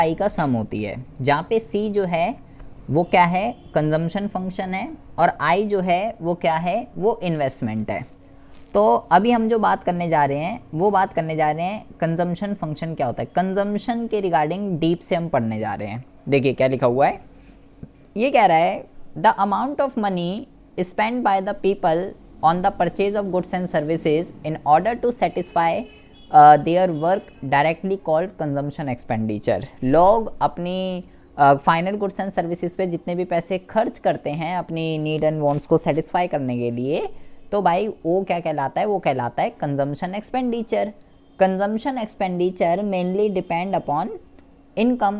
आई का सम होती है, जहाँ पे सी जो है वो क्या है, कंजम्पशन फंक्शन है, और आई जो है वो क्या है, वो इन्वेस्टमेंट है। तो अभी हम जो बात करने जा रहे हैं वो बात करने जा रहे हैं कंजम्पशन फंक्शन क्या होता है, कंजम्पशन के रिगार्डिंग डीप से हम पढ़ने जा रहे हैं। देखिए क्या लिखा हुआ है, ये कह रहा है the amount of money spend by the people on the purchase of goods and services in order to satisfy their work directly called consumption expenditure. लोग अपनी फाइनल गुड्स एंड सर्विसेज पे जितने भी पैसे खर्च करते हैं अपनी नीड एंड वांट्स को सेटिस्फाई करने के लिए, तो भाई वो क्या कहलाता है, वो कहलाता है consumption expenditure. Consumption expenditure mainly depend upon income,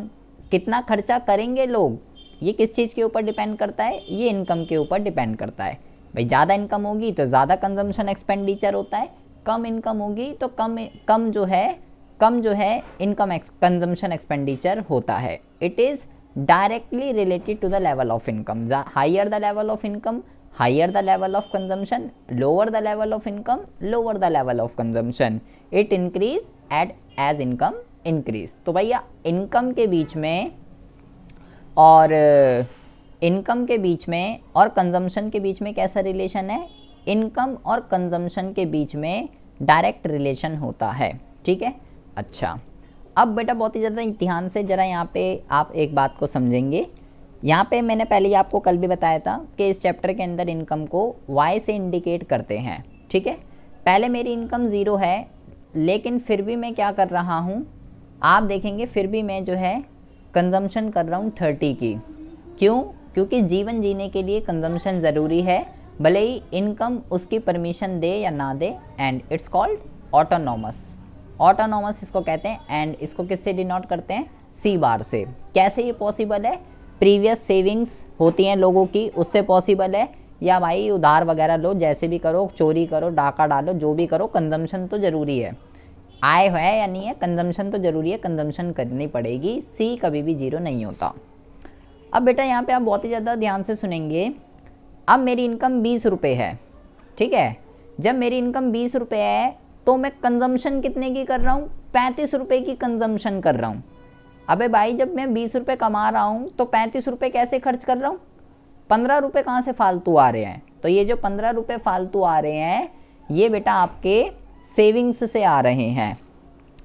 कितना खर्चा करेंगे लोग, ये किस चीज़ के ऊपर डिपेंड करता है, ये इनकम के ऊपर डिपेंड करता है। भाई ज़्यादा इनकम होगी तो ज़्यादा कंजम्पशन एक्सपेंडिचर होता है, कम इनकम होगी तो कम जो है इनकम कंजम्पशन एक्सपेंडिचर होता है। It is directly related to the level of income. Higher the level of income, higher the level of consumption, lower the level of income, lower the level of consumption, it increase as income increase. तो भैया income के बीच में और consumption के बीच में कैसा relation है, income और कंजम्पशन के बीच में डायरेक्ट रिलेशन होता है, ठीक है। अच्छा, अब बेटा बहुत ही ज़्यादा ध्यान से ज़रा यहाँ पे आप एक बात को समझेंगे। यहाँ पे मैंने पहले ही आपको कल भी बताया था कि इस चैप्टर के अंदर इनकम को वाई से इंडिकेट करते हैं, ठीक है। पहले मेरी इनकम 0 है, लेकिन फिर भी मैं क्या कर रहा हूँ, आप देखेंगे फिर भी मैं जो है कंजम्पशन कर रहा हूँ 30 की। क्यों? क्योंकि जीवन जीने के लिए कंजम्पशन ज़रूरी है, भले ही इनकम उसकी परमिशन दे या ना दे। And it's called autonomous. Autonomous इसको कहते हैं, एंड इसको किससे डिनोट करते हैं, सी बार से। कैसे ये पॉसिबल है, प्रीवियस सेविंग्स होती हैं लोगों की, उससे पॉसिबल है, या भाई उधार वगैरह लो, जैसे भी करो, चोरी करो, डाका डालो, जो भी करो, कंजम्पशन तो ज़रूरी है। आय है या नहीं है, कंजम्पशन तो ज़रूरी है, कंजम्पशन करनी पड़ेगी। सी कभी भी 0 नहीं होता। अब बेटा यहाँ पे आप बहुत ही ज़्यादा ध्यान से सुनेंगे। अब मेरी इनकम 20 रुपये है, ठीक है। जब मेरी इनकम 20 रुपये है तो मैं कंजम्पशन कितने की कर रहा हूँ, 35 रुपये की कंजम्पशन कर रहा हूँ। अबे भाई जब मैं 20 रुपये कमा रहा हूँ तो 35 रुपये कैसे खर्च कर रहा हूँ, 15 रुपये कहाँ से फालतू आ रहे हैं। तो ये जो 15 रुपये फालतू आ रहे हैं ये बेटा आपके सेविंग्स से आ रहे हैं।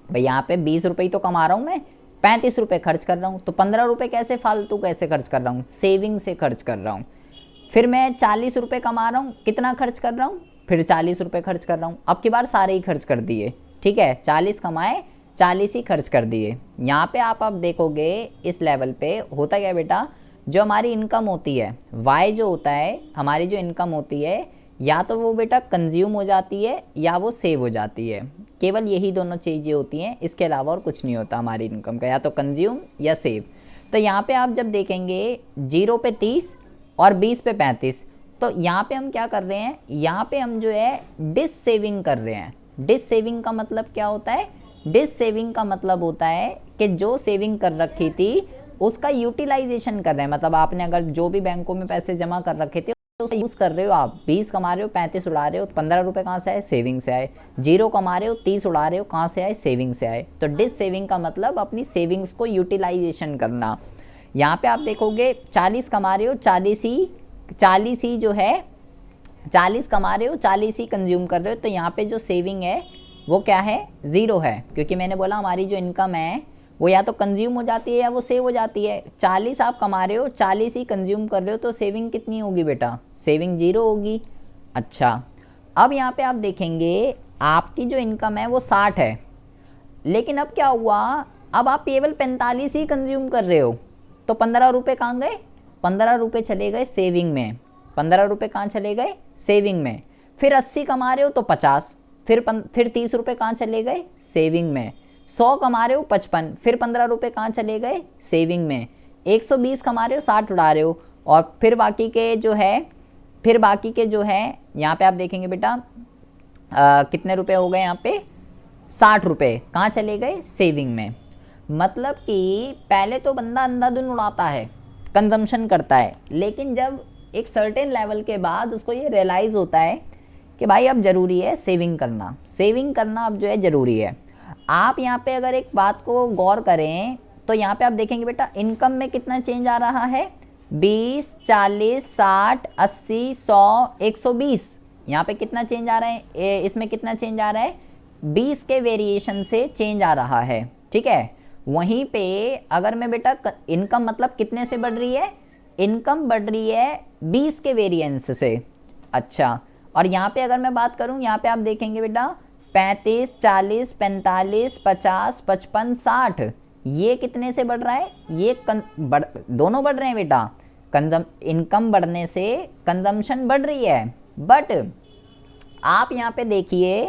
भाई यहाँ पे 20 रुपये तो कमा रहा हूँ मैं, 35 रुपये खर्च कर रहा हूँ, तो 15 रुपये कैसे फालतू कैसे खर्च कर रहा हूँ, सेविंग से खर्च कर रहा हूँ। फिर मैं 40 रुपये कमा रहा हूँ, कितना खर्च कर रहा हूँ, फिर 40 रुपये खर्च कर रहा हूँ। अब की बार सारे ही खर्च कर दिए, ठीक है, 40 कमाए 40 ही खर्च कर दिए। यहाँ पे आप देखोगे इस लेवल पे होता क्या बेटा, जो हमारी इनकम होती है, वाई जो होता है, हमारी जो इनकम होती है, या तो वो बेटा कंज्यूम हो जाती है या वो सेव हो जाती है। केवल यही दोनों चीज़ें होती हैं, इसके अलावा और कुछ नहीं होता हमारी इनकम का, या तो कंज्यूम या सेव। तो यहाँ पे आप जब देखेंगे 0 पे 30 और 20 पे 35, तो यहाँ पे हम क्या कर रहे हैं, यहाँ पे हम जो है डिस सेविंग कर रहे हैं। डिस सेविंग का मतलब क्या होता है, डिस सेविंग का मतलब होता है कि जो सेविंग कर रखी थी उसका यूटिलाइजेशन कर रहे हैं। मतलब आपने अगर जो भी बैंकों में पैसे जमा कर रखे थे तो उसे यूज़ कर रहे हो, आप 20 कमा रहे हो 35 उड़ा रहे हो, 15 रुपये कहाँ से आए, सेविंग से आए। 0 कमा रहे हो 30 उड़ा रहे हो, कहाँ से आए, सेविंग से आए। तो डिस सेविंग का मतलब अपनी सेविंग्स को यूटिलाइजेशन करना। यहाँ पे आप देखोगे 40 कमा रहे हो, 40 ही जो है 40 कमा रहे हो, 40 ही कंज्यूम कर रहे हो, तो यहाँ पे जो सेविंग है वो क्या है, 0 है। क्योंकि मैंने बोला हमारी जो इनकम है वो या तो कंज्यूम हो जाती है या वो सेव हो जाती है। 40 आप कमा रहे हो, 40 ही कंज्यूम कर रहे हो, तो सेविंग कितनी होगी बेटा, सेविंग 0 होगी। अच्छा, अब यहाँ पे आप देखेंगे आपकी जो इनकम है वो 60 है, लेकिन अब क्या हुआ, अब आप केवल 45 ही कंज्यूम कर रहे हो, तो 15 रुपये कहाँ गए, 15 रुपये चले गए सेविंग में। 15 रुपये कहाँ चले गए, सेविंग में। फिर 80 कमा रहे हो तो 50, फिर 30 रुपये कहाँ चले गए, सेविंग में। 100 कमा रहे हो 55, फिर 15 रुपये कहाँ चले गए, सेविंग में। 120 कमा रहे हो 60 उड़ा रहे हो, और फिर बाकी के जो है यहाँ पे आप देखेंगे बेटा कितने रुपए हो गए, यहाँ पे 60 रुपये कहाँ चले गए, सेविंग में। मतलब कि पहले तो बंदा अंधाधुन उड़ाता है, कंजम्पशन करता है, लेकिन जब एक सर्टेन लेवल के बाद उसको ये रियलाइज़ होता है कि भाई अब ज़रूरी है सेविंग करना अब जो है ज़रूरी है। आप यहाँ पे अगर एक बात को गौर करें तो यहाँ पे आप देखेंगे बेटा इनकम में कितना चेंज आ रहा है, 20, 40, 60, 80, 100, 120। यहाँ पे कितना चेंज आ रहा है, इसमें कितना चेंज आ रहा है, 20 के वेरिएशन से चेंज आ रहा है, ठीक है। वहीं पे अगर मैं बेटा इनकम मतलब कितने से बढ़ रही है, इनकम बढ़ रही है 20 के वेरिएंस से। अच्छा, और यहाँ पे अगर मैं बात करूँ, यहाँ पे आप देखेंगे बेटा 35, 40, 45, 50, 55, 60, ये कितने से बढ़ रहा है, ये दोनों बढ़ रहे हैं बेटा। इनकम बढ़ने से कंजम्पशन बढ़ रही है, बट आप यहाँ पे देखिए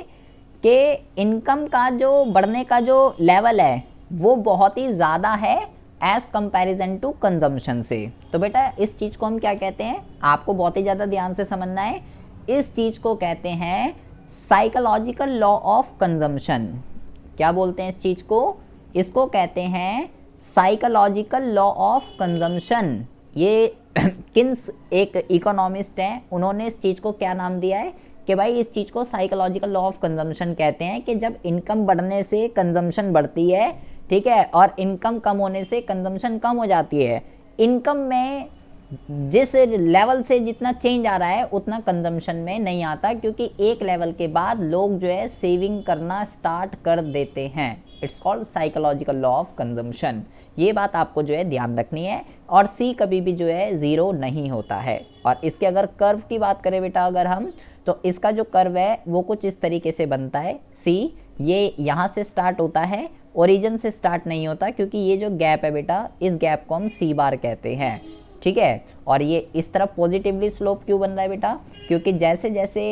कि इनकम का जो बढ़ने का जो लेवल है वो बहुत ही ज़्यादा है एज कंपैरिजन टू कंजम्पशन से। तो बेटा इस चीज़ को हम क्या कहते हैं, आपको बहुत ही ज़्यादा ध्यान से समझना है, इस चीज़ को कहते हैं साइकोलॉजिकल लॉ ऑफ कंजम्पशन। क्या बोलते हैं इस चीज़ को, इसको कहते हैं साइकोलॉजिकल लॉ ऑफ कंजम्पशन। ये किन्स एक इकोनॉमिस्ट हैं, उन्होंने इस चीज़ को क्या नाम दिया है कि भाई इस चीज़ को साइकोलॉजिकल लॉ ऑफ कंजम्पशन कहते हैं कि जब इनकम बढ़ने से कंजम्पशन बढ़ती है, ठीक है, और इनकम कम होने से कंजम्पशन कम हो जाती है। इनकम में जिस लेवल से जितना चेंज आ रहा है उतना कंजम्पशन में नहीं आता, क्योंकि एक लेवल के बाद लोग जो है सेविंग करना स्टार्ट कर देते हैं। It's called psychological law of consumption. ये बात आपको जो है ध्यान रखनी है। और सी कभी भी जो है ज़ीरो नहीं होता है। और इसके अगर कर्व की बात करें बेटा अगर हम, तो इसका जो कर्व है वो कुछ इस तरीके से बनता है। सी ये यहाँ से स्टार्ट होता है, ओरिजिन से स्टार्ट नहीं होता, क्योंकि ये जो गैप है बेटा इस गैप को हम सी बार कहते हैं, ठीक है। और ये इस तरफ पॉजिटिवली स्लोप क्यों बन रहा है बेटा, क्योंकि जैसे जैसे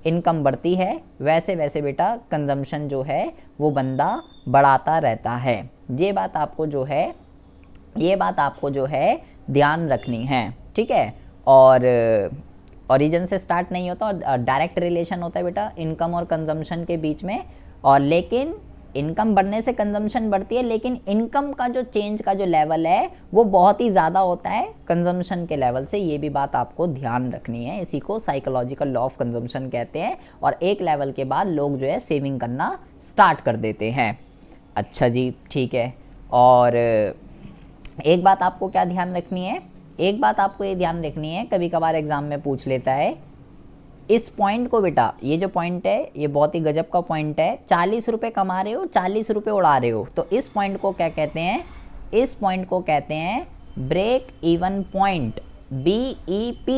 इनकम बढ़ती है वैसे वैसे बेटा कंजम्पशन जो है वो बंदा बढ़ाता रहता है। ये बात आपको जो है ध्यान रखनी है, ठीक है। और ओरिजिन से स्टार्ट नहीं होता और डायरेक्ट रिलेशन होता है बेटा इनकम और कंजम्पशन के बीच में। और लेकिन इनकम बढ़ने से कंजम्पशन बढ़ती है, लेकिन इनकम का जो चेंज का जो लेवल है वो बहुत ही ज़्यादा होता है कंजम्पशन के लेवल से। ये भी बात आपको ध्यान रखनी है। इसी को साइकोलॉजिकल लॉ ऑफ कंजम्पशन कहते हैं। और एक लेवल के बाद लोग जो है सेविंग करना स्टार्ट कर देते हैं। अच्छा जी, ठीक है। और एक बात आपको क्या ध्यान रखनी है, एक बात आपको ये ध्यान रखनी है, कभी कभार एग्जाम में पूछ लेता है इस पॉइंट को बेटा, ये जो पॉइंट है ये बहुत ही गजब का पॉइंट है। 40 रुपये कमा रहे हो, 40 रुपये उड़ा रहे हो, तो इस पॉइंट को क्या कहते हैं, इस पॉइंट को कहते हैं ब्रेक इवन पॉइंट, BEP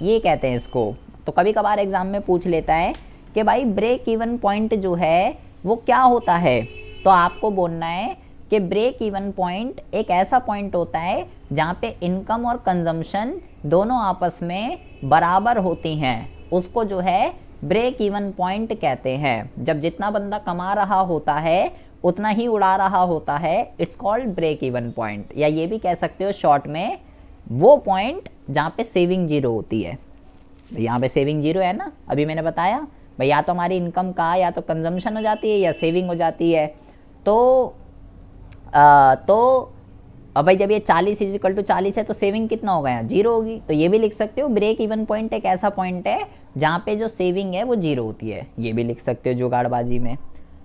ये कहते हैं इसको। तो कभी कभार एग्जाम में पूछ लेता है कि भाई ब्रेक इवन पॉइंट जो है वो क्या होता है, तो आपको बोलना है कि ब्रेक इवन पॉइंट एक ऐसा पॉइंट होता है जहाँ पे इनकम और कंजम्पशन दोनों आपस में बराबर होती हैं, उसको जो है ब्रेक इवन पॉइंट कहते हैं। जब जितना बंदा कमा रहा होता है उतना ही उड़ा रहा होता है, it's called break even point. या ये भी कह सकते हो शॉर्ट में वो पॉइंट जहाँ पे सेविंग जीरो होती है। यहाँ पे सेविंग जीरो है ना, अभी मैंने बताया भाई, या तो हमारी इनकम का या तो कंजम्पशन हो जाती है या सेविंग हो जाती है। तो अब भाई जब ये 40 इजिकल टू 40 है तो सेविंग कितना होगा, यहाँ जीरो होगी। तो ये भी लिख सकते हो ब्रेक इवन पॉइंट एक ऐसा पॉइंट है जहाँ पे जो सेविंग है वो जीरो होती है, ये भी लिख सकते हो जुगाड़बाजी में।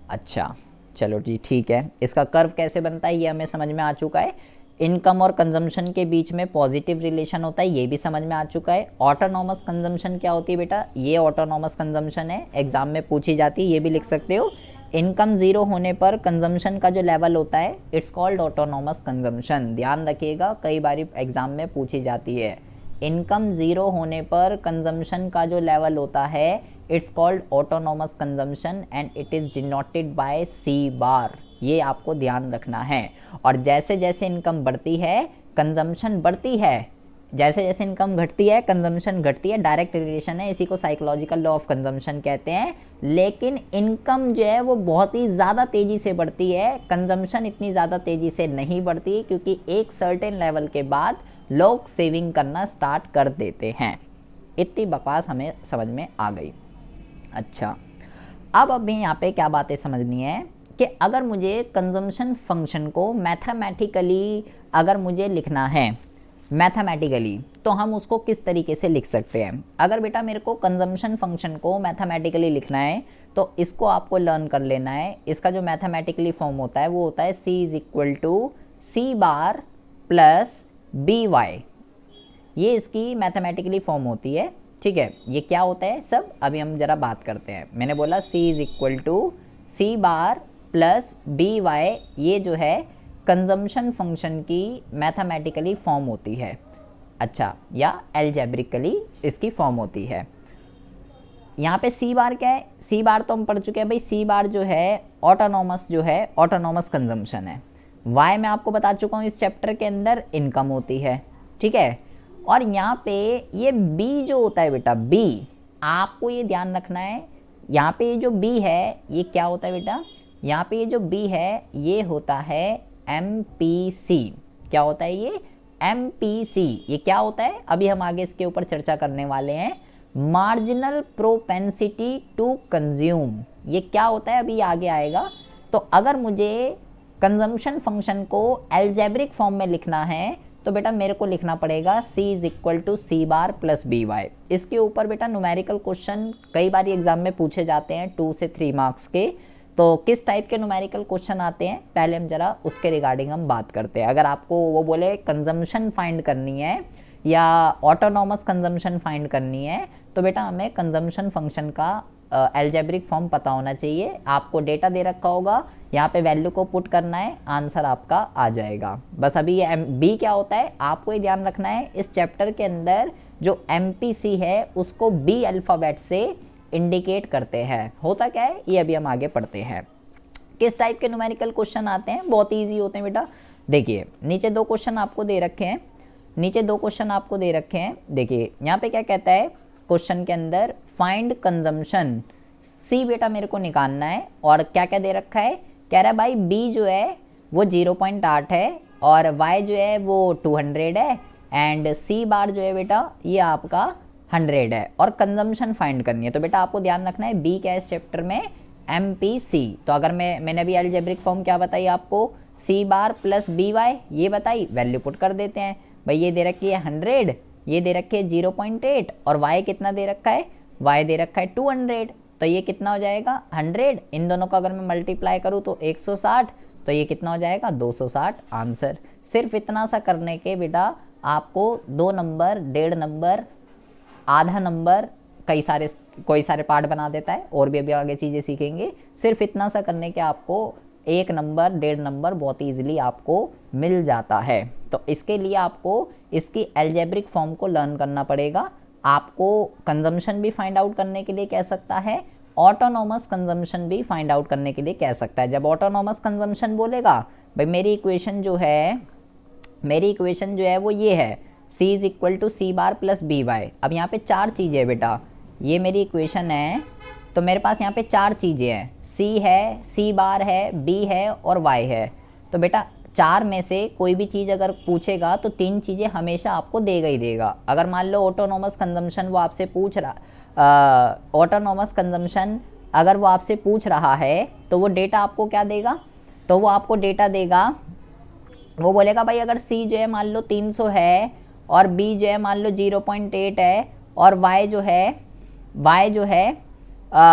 अच्छा चलो जी, ठीक है। इसका कर्व कैसे बनता है ये हमें समझ में आ चुका है। इनकम और कंजम्पशन के बीच में पॉजिटिव रिलेशन होता है, ये भी समझ में आ चुका है। ऑटोनॉमस कंजम्पशन क्या होती है बेटा, ये ऑटोनॉमस कंजम्पशन है, एग्जाम में पूछी जाती है, ये भी लिख सकते हो। इनकम ज़ीरो होने पर कंजम्पशन का जो लेवल होता है इट्स कॉल्ड ऑटोनॉमस कंजम्पशन। ध्यान रखिएगा, कई बार एग्जाम में पूछी जाती है। इनकम ज़ीरो होने पर कंजम्पशन का जो लेवल होता है it's called autonomous consumption and it is denoted by C बार। ये आपको ध्यान रखना है। और जैसे जैसे इनकम बढ़ती है कंजम्पशन बढ़ती है, जैसे जैसे इनकम घटती है कंजम्पशन घटती है, डायरेक्ट रिलेशन है, इसी को साइकोलॉजिकल लॉ ऑफ कंजम्पशन कहते हैं। लेकिन इनकम जो है वो बहुत ही ज़्यादा तेज़ी से बढ़ती है, कंजम्पशन इतनी ज़्यादा तेज़ी से नहीं बढ़ती, क्योंकि एक सर्टेन लेवल के बाद लोग सेविंग करना स्टार्ट कर देते हैं। इतनी बकवास हमें समझ में आ गई। अच्छा, अब अभी यहाँ पे क्या बातें समझनी है कि अगर मुझे कंजम्पशन फंक्शन को मैथमेटिकली अगर मुझे लिखना है मैथमेटिकली, तो हम उसको किस तरीके से लिख सकते हैं। अगर बेटा मेरे को कंजम्पशन फंक्शन को मैथमेटिकली लिखना है तो इसको आपको लर्न कर लेना है। इसका जो मैथमेटिकली फॉर्म होता है वो होता है C = सी बार प्लस बी वाई, ये इसकी मैथमेटिकली फॉर्म होती है। ठीक है, ये क्या होता है सब अभी हम जरा बात करते हैं। मैंने बोला C is equal to C bar plus B Y, ये जो है कंजम्पशन फंक्शन की मैथमेटिकली फॉर्म होती है। अच्छा, या एल्जेब्रिकली इसकी फॉर्म होती है। यहाँ पे सी बार क्या है, सी बार तो हम पढ़ चुके हैं भाई, सी बार जो है ऑटोनॉमस, जो है ऑटोनॉमस कंजम्पशन है। वाई मैं आपको बता चुका हूँ इस चैप्टर के अंदर इनकम होती है। ठीक है, और यहाँ पे ये बी जो होता है बेटा, बी आपको ये ध्यान रखना है, यहाँ पे ये जो बी है ये क्या होता है बेटा, यहाँ पे ये जो बी है ये होता है MPC। क्या होता है ये MPC, ये क्या होता है अभी हम आगे इसके ऊपर चर्चा करने वाले हैं। मार्जिनल प्रोपेंसिटी टू कंज्यूम, ये क्या होता है अभी आगे आएगा। तो अगर मुझे कंजम्पशन फंक्शन को एल्जेब्रिक फॉर्म में लिखना है तो बेटा मेरे को लिखना पड़ेगा C is equal to C bar plus B Y. इसके ऊपर बेटा न्यूमेरिकल क्वेश्चन कई बार एग्जाम में पूछे जाते हैं 2 से 3 मार्क्स के। तो किस टाइप के न्यूमेरिकल क्वेश्चन आते हैं पहले हम जरा उसके रिगार्डिंग हम बात करते हैं। अगर आपको वो बोले कंजम्पशन फाइंड करनी है या ऑटोनॉमस कंजम्पशन फाइंड करनी है तो बेटा हमें कंजम्पशन फंक्शन का एल्जेब्रिक फॉर्म पता होना चाहिए। आपको डेटा दे रखा होगा, यहाँ पे वैल्यू को पुट करना है, आंसर आपका आ जाएगा। बस अभी ये बी क्या होता है आपको ये ध्यान रखना है। इस चैप्टर के अंदर जो MPC है उसको बी अल्फ़ाबेट से इंडिकेट करते हैं। होता क्या है ये अभी हम आगे पढ़ते हैं। किस टाइप के न्यूमेरिकल क्वेश्चन आते हैं, बहुत ईजी होते हैं बेटा। देखिए नीचे 2 क्वेश्चन आपको दे रखे हैं, नीचे 2 क्वेश्चन आपको दे रखे हैं। देखिए यहाँ पे क्या कहता है क्वेश्चन के अंदर, फाइंड कंजम्पशन। सी बेटा मेरे को निकालना है और क्या क्या दे रखा है, कह रहा है भाई बी जो है वो 0.8 है और वाई जो है वो 200 है एंड सी बार जो है बेटा ये आपका 100 है और कंजम्पशन फाइंड करनी है। तो बेटा आपको ध्यान रखना है बी क्या है इस चैप्टर में, MPC। तो अगर मैंने अभी अलजेब्रिक फॉर्म क्या बताई आपको, सी बार प्लस बी वाई ये बताई, वैल्यू पुट कर देते हैं। भाई ये दे रखी है 100, ये दे रखी है 0.8 और y कितना दे रखा है, y दे रखा है 200। तो ये कितना हो जाएगा 100, इन दोनों का अगर मैं मल्टीप्लाई करूँ तो 160, तो ये कितना हो जाएगा 260 आंसर। सिर्फ इतना सा करने के बेटा आपको 2 नंबर, 1.5 नंबर, आधा नंबर, कोई सारे पार्ट बना देता है और भी अभी आगे चीज़ें सीखेंगे। सिर्फ इतना सा करने के आपको 1 नंबर, 1.5 नंबर बहुत ईजिली आपको मिल जाता है। तो इसके लिए आपको इसकी एल्जेब्रिक फॉर्म को लर्न करना पड़ेगा। आपको कंजम्पशन भी फाइंड आउट करने के लिए कह सकता है, ऑटोनॉमस कंजम्पशन भी फाइंड आउट करने के लिए कह सकता है। जब ऑटोनॉमस कंजम्पशन बोलेगा भाई मेरी इक्वेशन जो है वो ये है, C is equal to C bar plus B Y. अब यहाँ पे 4 चीज़ें है बेटा, ये मेरी इक्वेशन है तो मेरे पास यहाँ पे 4 चीज़ें हैं, C है, C बार है, B है और Y है। तो बेटा 4 में से कोई भी चीज़ अगर पूछेगा तो 3 चीज़ें हमेशा आपको देगा ही देगा। अगर मान लो ऑटोनॉमस कंजम्पशन वो आपसे पूछ रहा, ऑटोनॉमस कंजम्पशन अगर वो आपसे पूछ रहा है तो वो डेटा आपको क्या देगा, तो वो आपको डेटा देगा, वो बोलेगा भाई अगर C जो है मान लो 300 है और B जो है मान लो 0.8 है और Y जो है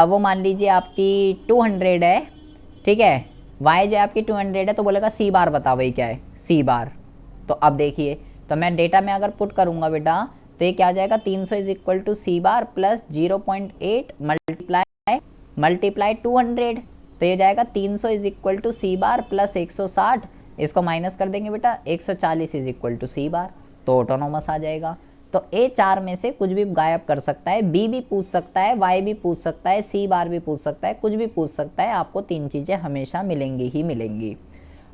वो मान लीजिए आपकी 200 है, ठीक है, Y जो है आपकी 200 है, तो बोलेगा सी बार बताओ भाई क्या है सी बार। तो अब देखिए, तो मैं डेटा में अगर पुट करूँगा बेटा तो ये क्या हो जाएगा, 300 is equal to C bar plus 0.8 multiply 200, तो ये जाएगा 300 is equal to C bar plus 160, इसको माइनस कर देंगे बेटा 140 is equal to C bar, तो ऑटोनॉमस आ जाएगा। तो ए 4 में से कुछ भी गायब कर सकता है, बी भी पूछ सकता है, वाई भी पूछ सकता है, सी बार भी पूछ सकता है, कुछ भी पूछ सकता है, आपको 3 चीज़ें हमेशा मिलेंगी ही मिलेंगी।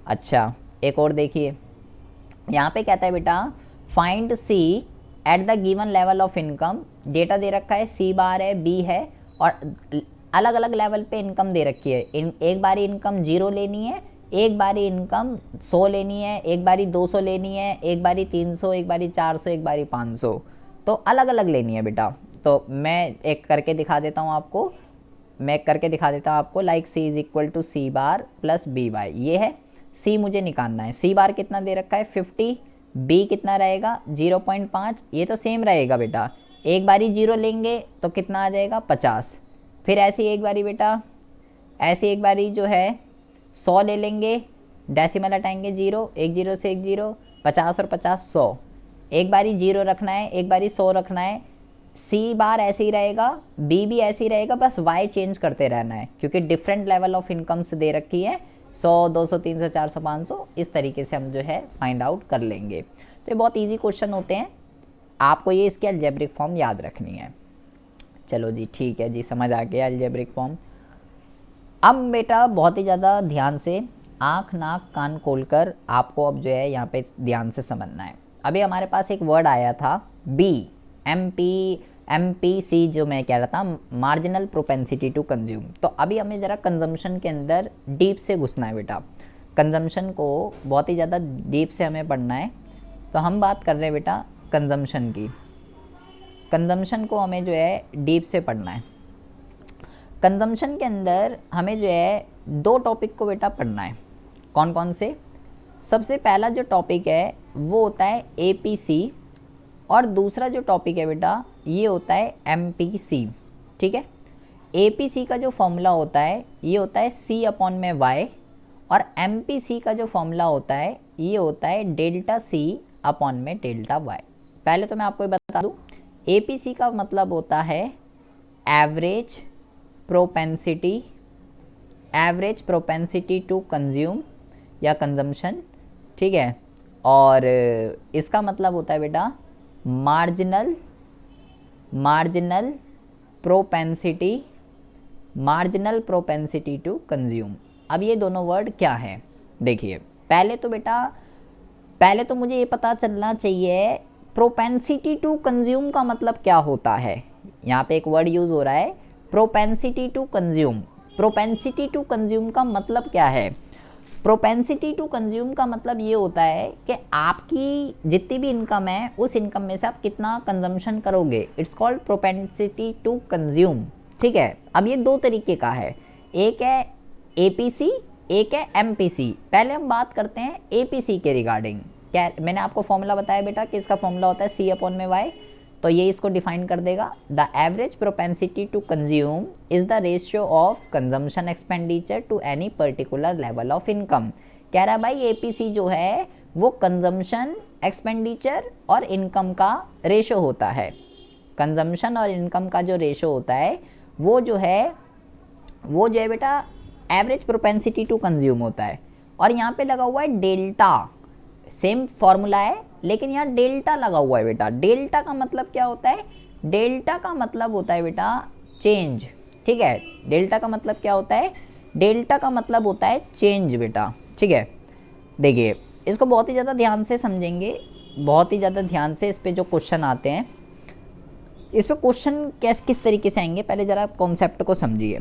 अच्छा एक और देखिए, यहाँ पे कहता है बेटा find C at the given level of income. Data दे रखा है, सी बार है, बी है और अलग अलग लेवल पे इनकम दे रखी है। एक बारी इनकम 0 लेनी है, एक बारी इनकम 100 लेनी है, एक बारी 200 लेनी है, एक बारी 300, एक बारी 400, एक बारी 500, तो अलग अलग लेनी है बेटा। तो मैं एक करके दिखा देता हूँ आपको, like C is equal to C bar plus B Y. ये है सी मुझे निकालना है, सी बार कितना दे रखा है 50, बी कितना रहेगा 0.5, ये तो सेम रहेगा बेटा। एक बारी 0 लेंगे तो कितना आ जाएगा 50, फिर ऐसी एक बारी बेटा, ऐसी एक बारी जो है 100 ले लेंगे, डेसिमल हटाएंगे 0, एक 0 से एक 0, 50 और 50 100, एक बारी 0 रखना है, एक बारी 100 रखना है। सी बार ऐसे ही रहेगा, बी भी ऐसे ही रहेगा, बस वाई चेंज करते रहना है क्योंकि डिफरेंट लेवल ऑफ इनकम्स दे रखी है, 100, 200, 300, 400, 500, इस तरीके से हम जो है फाइंड आउट कर लेंगे। तो ये बहुत ईजी क्वेश्चन होते हैं, आपको ये इसकी अलजेब्रिक फॉर्म याद रखनी है। चलो जी ठीक है जी, समझ आ गया अलजेब्रिक फॉर्म। अब बेटा बहुत ही ज़्यादा ध्यान से आँख नाक कान खोलकर आपको अब जो है यहाँ पे ध्यान से समझना है। अभी हमारे पास एक वर्ड आया था बी, MPC जो मैं कह रहा था, मार्जिनल प्रोपेंसिटी टू कंज्यूम। तो अभी हमें ज़रा कंजम्पशन के अंदर डीप से घुसना है बेटा, कंजम्पशन को बहुत ही ज़्यादा डीप से हमें पढ़ना है। तो हम बात कर रहे हैं बेटा कंजम्पशन की, कंजम्पशन को हमें जो है डीप से पढ़ना है। कंजम्पशन के अंदर हमें जो है 2 टॉपिक को बेटा पढ़ना है। कौन कौन से? सबसे पहला जो टॉपिक है वो होता है APC और दूसरा जो टॉपिक है बेटा ये होता है MPC। ठीक है, APC का जो फॉर्मूला होता है ये होता है C/Y और MPC का जो फॉर्मूला होता है ये होता है ΔC/ΔY। पहले तो मैं आपको ये बता दूँ, APC का मतलब होता है एवरेज प्रोपेंसिटी टू कंज्यूम या कंजम्पशन। ठीक है, और इसका मतलब होता है बेटा मार्जिनल प्रोपेंसिटी टू कंज्यूम। अब ये दोनों वर्ड क्या हैं देखिए, पहले तो मुझे ये पता चलना चाहिए प्रोपेंसिटी टू कंज्यूम का मतलब क्या होता है। यहाँ पे एक वर्ड यूज़ हो रहा है propensity to consume. Propensity to consume का मतलब क्या है? प्रोपेंसिटी टू कंज्यूम का मतलब ये होता है कि आपकी जितनी भी इनकम है उस इनकम में से आप कितना कंजम्पशन करोगे, it's called propensity to consume. ठीक है, अब ये 2 तरीके का है, एक है APC, एक है MPC। पहले हम बात करते हैं APC के रिगार्डिंग। क्या मैंने आपको फॉर्मूला बताया बेटा कि इसका फॉर्मूला होता है C/Y, तो ये इसको डिफाइन कर देगा। The average propensity to consume is the ratio of consumption expenditure to any particular level of income. कह रहा है भाई APC जो है वो कंजम्पशन एक्सपेंडिचर और इनकम का रेशो होता है। कंजम्पशन और इनकम का जो रेशो होता है वो जो है बेटा एवरेज प्रोपेंसिटी टू कंज्यूम होता है। और यहाँ पे लगा हुआ है डेल्टा, सेम फॉर्मूला है लेकिन यहाँ डेल्टा लगा हुआ है बेटा। डेल्टा का मतलब क्या होता है? डेल्टा का मतलब होता है बेटा चेंज। ठीक है, डेल्टा का मतलब क्या होता है? डेल्टा का मतलब होता है चेंज बेटा। ठीक है, देखिए इसको बहुत ही ज़्यादा ध्यान से समझेंगे, बहुत ही ज़्यादा ध्यान से इस पे जो क्वेश्चन आते हैं, इस पे क्वेश्चन किस तरीके से आएंगे, पहले ज़रा कॉन्सेप्ट को समझिए।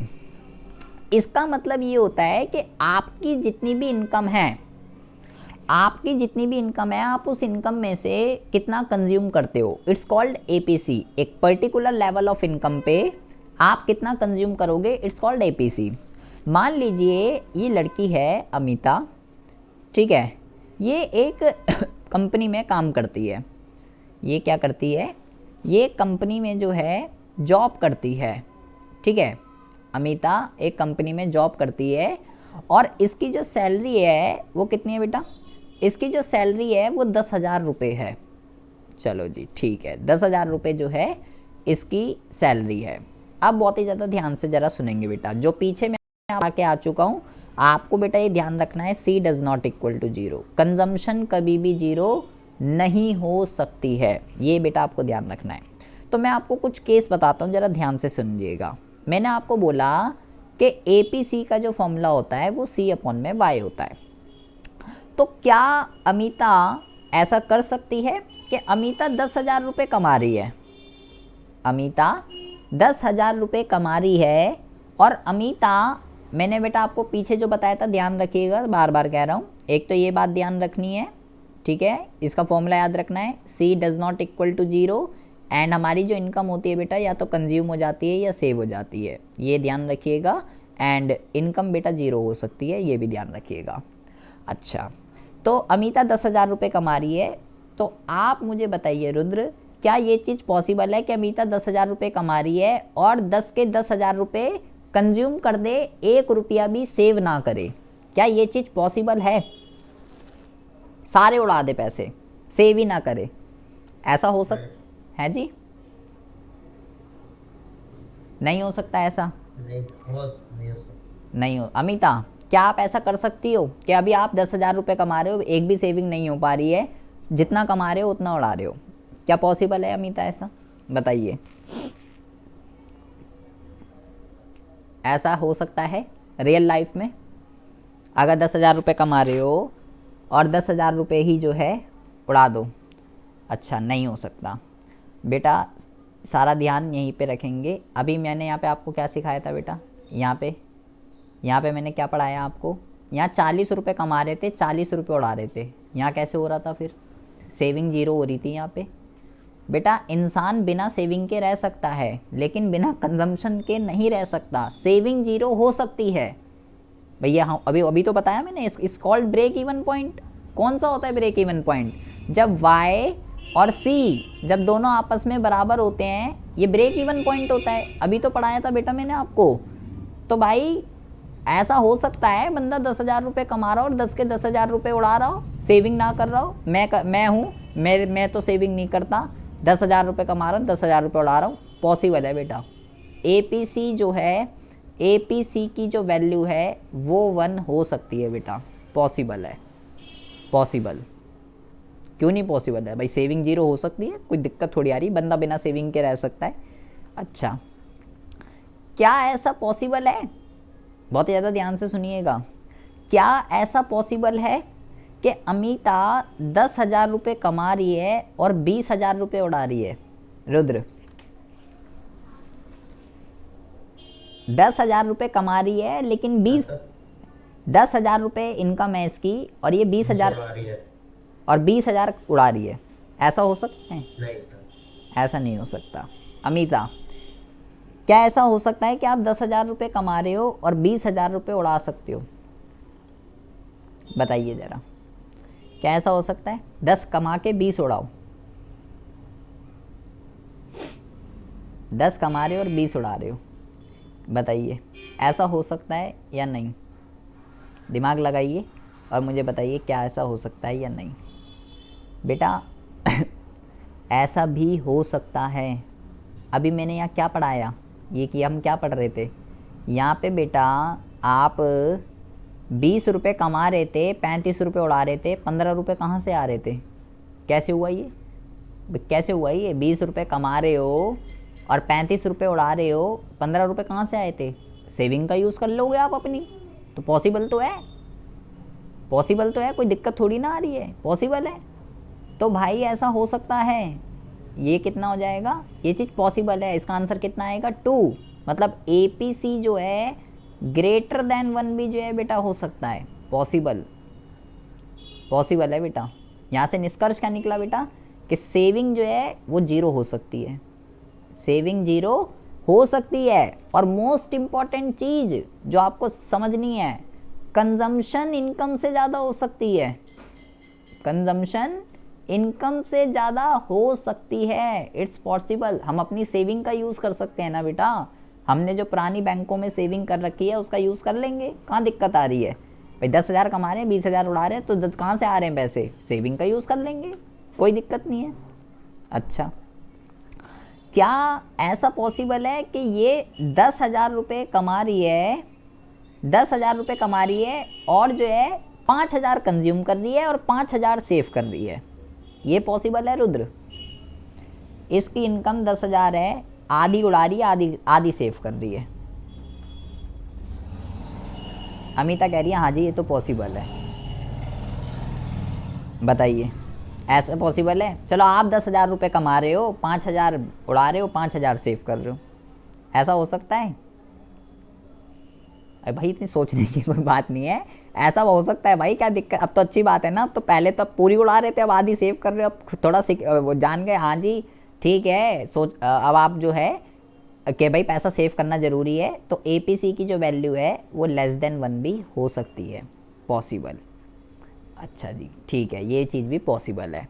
इसका मतलब ये होता है कि आपकी जितनी भी इनकम है आप उस इनकम में से कितना कंज्यूम करते हो, इट्स कॉल्ड APC। एक पर्टिकुलर लेवल ऑफ इनकम पे आप कितना कंज्यूम करोगे, इट्स कॉल्ड APC। मान लीजिए ये लड़की है अमिता, ठीक है, ये एक कंपनी में काम करती है। ये क्या करती है? ये कंपनी में जो है जॉब करती है। ठीक है, अमिता एक कंपनी में जॉब करती है और इसकी जो सैलरी है वो कितनी है बेटा? इसकी जो सैलरी है वो 10,000 रुपये है। चलो जी ठीक है, 10,000 रुपये जो है इसकी सैलरी है। अब बहुत ही ज़्यादा ध्यान से ज़रा सुनेंगे बेटा, जो पीछे मैं आके आ चुका हूँ, आपको बेटा ये ध्यान रखना है, C does not equal to 0। Consumption कभी भी 0 नहीं हो सकती है, ये बेटा आपको ध्यान रखना है। तो मैं आपको कुछ केस बताता हूँ, ज़रा ध्यान से सुनिएगा। मैंने आपको बोला कि APC का जो फॉर्मूला होता है वो C/Y होता है। तो क्या अमिता ऐसा कर सकती है कि अमिता 10,000 रुपये कमा रही है, अमिता 10,000 रुपये कमा रही है और अमिता, मैंने बेटा आपको पीछे जो बताया था ध्यान रखिएगा, बार बार कह रहा हूँ, एक तो ये बात ध्यान रखनी है। ठीक है, इसका फॉर्मूला याद रखना है, C does not equal to 0 and हमारी जो इनकम होती है बेटा या तो कंज्यूम हो जाती है या सेव हो जाती है, ये ध्यान रखिएगा। एंड इनकम बेटा 0 हो सकती है, ये भी ध्यान रखिएगा। अच्छा, तो अमिता 10,000 रुपये कमा रही है, तो आप मुझे बताइए रुद्र, क्या ये चीज़ पॉसिबल है कि अमिता 10,000 रुपये कमा रही है और 10 के 10,000 रुपये कंज्यूम कर दे, 1 रुपया भी सेव ना करे? क्या ये चीज़ पॉसिबल है? सारे उड़ा दे पैसे, सेव ही ना करे, ऐसा हो सकता है जी? नहीं हो सकता ऐसा? नहीं हो। अमिता, क्या आप ऐसा कर सकती हो कि अभी आप 10,000 रुपये कमा रहे हो, एक भी सेविंग नहीं हो पा रही है, जितना कमा रहे हो उतना उड़ा रहे हो? क्या पॉसिबल है अमिता ऐसा? बताइए, ऐसा हो सकता है रियल लाइफ में? अगर 10,000 रुपये कमा रहे हो और 10,000 रुपये ही जो है उड़ा दो? अच्छा, नहीं हो सकता बेटा, सारा ध्यान यहीं पे रखेंगे। अभी मैंने यहाँ पे आपको क्या सिखाया था बेटा? यहाँ पे मैंने क्या पढ़ाया आपको? यहाँ 40 रुपये कमा रहे थे, 40 रुपये उड़ा रहे थे, यहाँ कैसे हो रहा था फिर? सेविंग जीरो हो रही थी यहाँ पे। बेटा, इंसान बिना सेविंग के रह सकता है, लेकिन बिना कंजम्पशन के नहीं रह सकता। सेविंग जीरो हो सकती है भैया। हाँ, अभी तो बताया मैंने, इस कॉल्ड ब्रेक इवन पॉइंट। कौन सा होता है ब्रेक इवन पॉइंट? जब y और c जब दोनों आपस में बराबर होते हैं, ये ब्रेक इवन पॉइंट होता है। अभी तो पढ़ाया था बेटा मैंने आपको। तो भाई ऐसा हो सकता है बंदा 10,000 रुपये कमा रहा हो और 10 के 10,000 रुपये उड़ा रहा हो, सेविंग ना कर रहा हो। मैं तो सेविंग नहीं करता, 10,000 रुपये कमा रहा हूँ, 10,000 रुपये उड़ा रहा हूँ। पॉसिबल है बेटा। APC जो है, APC की जो वैल्यू है वो 1 हो सकती है बेटा, पॉसिबल है। पॉसिबल क्यों नहीं पॉसिबल है भाई? सेविंग जीरो हो सकती है, कोई दिक्कत थोड़ी आ रही, बंदा बिना सेविंग के रह सकता है। अच्छा, क्या ऐसा पॉसिबल है? बहुत ही ज़्यादा ध्यान से सुनिएगा। क्या ऐसा पॉसिबल है कि अमिता 10,000 रुपये कमा रही है और 20,000 रुपये उड़ा रही है? रुद्र, 10,000 रुपये कमा रही है लेकिन 10,000 रुपये इनकम है इसकी, और ये 20,000 उड़ा रही है। ऐसा हो सकता है? नहीं, ऐसा नहीं हो सकता। अमिता, क्या ऐसा हो सकता है कि आप 10,000 रुपये कमा रहे हो और 20,000 रुपये उड़ा सकते हो? बताइए ज़रा, क्या ऐसा हो सकता है? 10 कमा के 20 उड़ाओ। 10 कमा रहे हो और 20 उड़ा रहे हो, बताइए ऐसा हो सकता है या नहीं? दिमाग लगाइए और मुझे बताइए क्या ऐसा हो सकता है या नहीं। बेटा ऐसा भी हो सकता है। अभी मैंने यहाँ क्या पढ़ाया? ये कि हम क्या पढ़ रहे थे यहाँ पे बेटा? आप 20 रुपये कमा रहे थे, 35 रुपये उड़ा रहे थे, 15 रुपये कहाँ से आ रहे थे? कैसे हुआ ये? कैसे हुआ ये? 20 रुपये कमा रहे हो और 35 रुपये उड़ा रहे हो, 15 रुपये कहाँ से आए थे? सेविंग का यूज़ कर लोगे आप अपनी, तो पॉसिबल तो है। पॉसिबल तो है, कोई दिक्कत थोड़ी ना आ रही है, पॉसिबल है। तो भाई ऐसा हो सकता है। ये कितना हो जाएगा? ये चीज़ पॉसिबल है। इसका आंसर कितना आएगा? 2। मतलब APC जो है ग्रेटर देन 1 भी जो है बेटा हो सकता है। पॉसिबल है बेटा। यहाँ से निष्कर्ष क्या निकला बेटा? कि सेविंग जो है वो जीरो हो सकती है। सेविंग जीरो हो सकती है। और मोस्ट इम्पॉर्टेंट चीज़ जो आपको समझनी है, कंजम्पशन इनकम से ज़्यादा हो सकती है। कंजम्पशन इनकम से ज़्यादा हो सकती है। It's possible. हम अपनी सेविंग का यूज़ कर सकते हैं ना बेटा। हमने जो पुरानी बैंकों में सेविंग कर रखी है उसका यूज़ कर लेंगे। कहाँ दिक्कत आ रही है भाई? 10,000 कमा रहे हैं, 20,000 उड़ा रहे हैं, तो कहाँ से आ रहे हैं पैसे? सेविंग का यूज़ कर लेंगे, कोई दिक्कत नहीं है। अच्छा, क्या ऐसा पॉसिबल है कि ये 10,000 रुपये कमा रही है, 10,000 रुपये कमा रही है और जो है 5,000 कंज्यूम कर रही है और 5,000 सेव कर रही है? ये पॉसिबल है रुद्र? इसकी इनकम 10,000 है, आधी उड़ा रही है, आधी सेव कर रही है। अमिता कह रही है हाँ जी ये तो पॉसिबल है। बताइए ऐसा पॉसिबल है? चलो आप 10,000 रुपये कमा रहे हो, 5,000 उड़ा रहे हो, 5,000 सेव कर रहे हो, ऐसा हो सकता है? अरे भाई इतनी सोचने की कोई बात नहीं है, ऐसा हो सकता है भाई, क्या दिक्कत? अब तो अच्छी बात है ना। अब तो पहले तो पूरी उड़ा रहे थे, अब आधी सेव कर रहे हो, अब थोड़ा वो जान गए। हाँ जी ठीक है। अब आप जो है कि भाई पैसा सेव करना ज़रूरी है, तो APC की जो वैल्यू है वो लेस देन 1 भी हो सकती है। पॉसिबल। अच्छा जी ठीक है, ये चीज़ भी पॉसिबल है।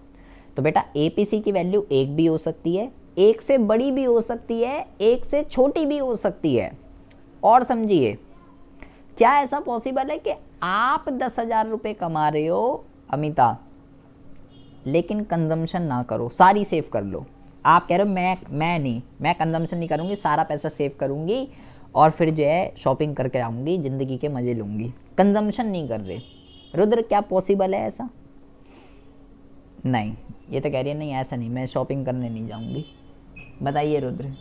तो बेटा APC की वैल्यू 1 भी हो सकती है, 1 से बड़ी भी हो सकती है, 1 से छोटी भी हो सकती है। और समझिए, क्या ऐसा पॉसिबल है कि आप 10,000 रुपये कमा रहे हो अमिता, लेकिन कंजम्पशन ना करो, सारी सेव कर लो। आप कह रहे हो मैं कंजम्पशन नहीं करूँगी, सारा पैसा सेव करूँगी और फिर जो है शॉपिंग करके आऊँगी, ज़िंदगी के मज़े लूँगी, कंजम्पशन नहीं कर रहे। रुद्र क्या पॉसिबल है ऐसा? नहीं, ये तो कह रही है नहीं ऐसा नहीं, मैं शॉपिंग करने नहीं जाऊँगी। बताइए रुद्र,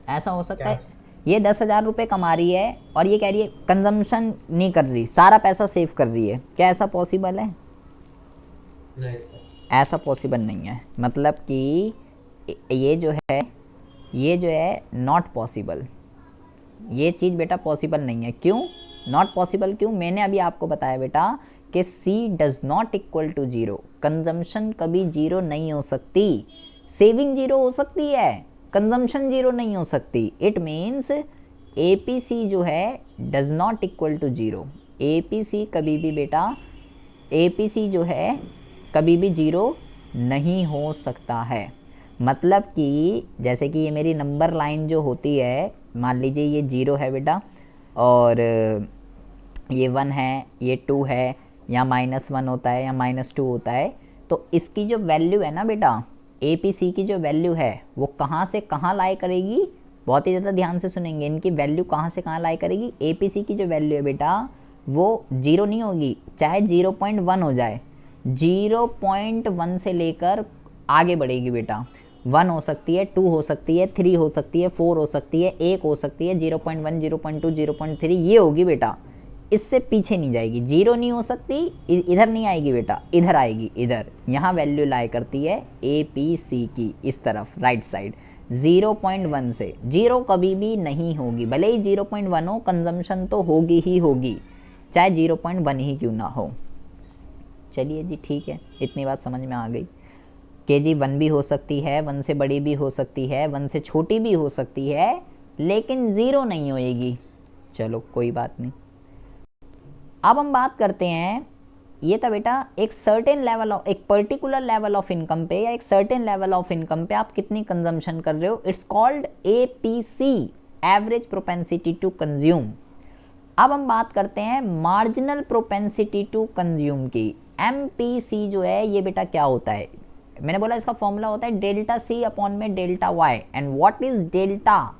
ऐसा हो सकता है? ये 10,000 रुपये कमा रही है और ये कह रही है कंजम्पशन नहीं कर रही, सारा पैसा सेव कर रही है, क्या ऐसा पॉसिबल है? नहीं, ऐसा पॉसिबल नहीं है। मतलब कि ये जो है नॉट पॉसिबल, ये चीज़ बेटा पॉसिबल नहीं है। क्यों नॉट पॉसिबल? क्यों? मैंने अभी आपको बताया बेटा कि C does not equal to zero, consumption कभी जीरो नहीं हो सकती। सेविंग जीरो हो सकती है, कंजम्पशन जीरो नहीं हो सकती। इट मीन्स APC जो है does not equal to zero. APC कभी भी बेटा, APC जो है कभी भी जीरो नहीं हो सकता है। मतलब कि जैसे कि ये मेरी नंबर लाइन जो होती है, मान लीजिए ये जीरो है बेटा और ये 1 है, ये 2 है, या -1 होता है या -2 होता है, तो इसकी जो वैल्यू है ना बेटा, APC की जो वैल्यू है वो कहाँ से कहाँ लाई करेगी? बहुत ही ज़्यादा ध्यान से सुनेंगे, इनकी वैल्यू कहाँ से कहाँ लाई करेगी। APC की जो वैल्यू है बेटा वो जीरो नहीं होगी, चाहे 0.1 हो जाए, 0.1 से लेकर आगे बढ़ेगी बेटा। 1 हो सकती है, 2 हो सकती है, 3 हो सकती है, 4 हो सकती है, 1 हो सकती है, 0.1, 0.2, 0.3 ये होगी बेटा, इससे पीछे नहीं जाएगी। जीरो नहीं हो सकती, इधर नहीं आएगी बेटा, इधर आएगी, इधर यहाँ वैल्यू लाई करती है APC की, इस तरफ राइट साइड। 0.1 से जीरो कभी भी नहीं होगी, भले ही 0.1 हो, कंजम्पशन तो होगी ही होगी, चाहे 0.1 ही क्यों ना हो। चलिए जी ठीक है, इतनी बात समझ में आ गई कि जी 1 भी हो सकती है, 1 से बड़ी भी हो सकती है, 1 से छोटी भी हो सकती है, लेकिन ज़ीरो नहीं होएगी। चलो कोई बात नहीं। अब हम बात करते हैं, ये था बेटा एक सर्टेन लेवल ऑफ, एक पर्टिकुलर लेवल ऑफ इनकम पे या एक सर्टेन लेवल ऑफ इनकम पे आप कितनी कंजम्पशन कर रहे हो। It's called APC, average propensity to consume. अब हम बात करते हैं मार्जिनल प्रोपेंसिटी टू कंज्यूम की। MPC जो है ये बेटा क्या होता है? मैंने बोला इसका फॉर्मूला होता है डेल्टा C अपॉन में delta Y। And what is delta?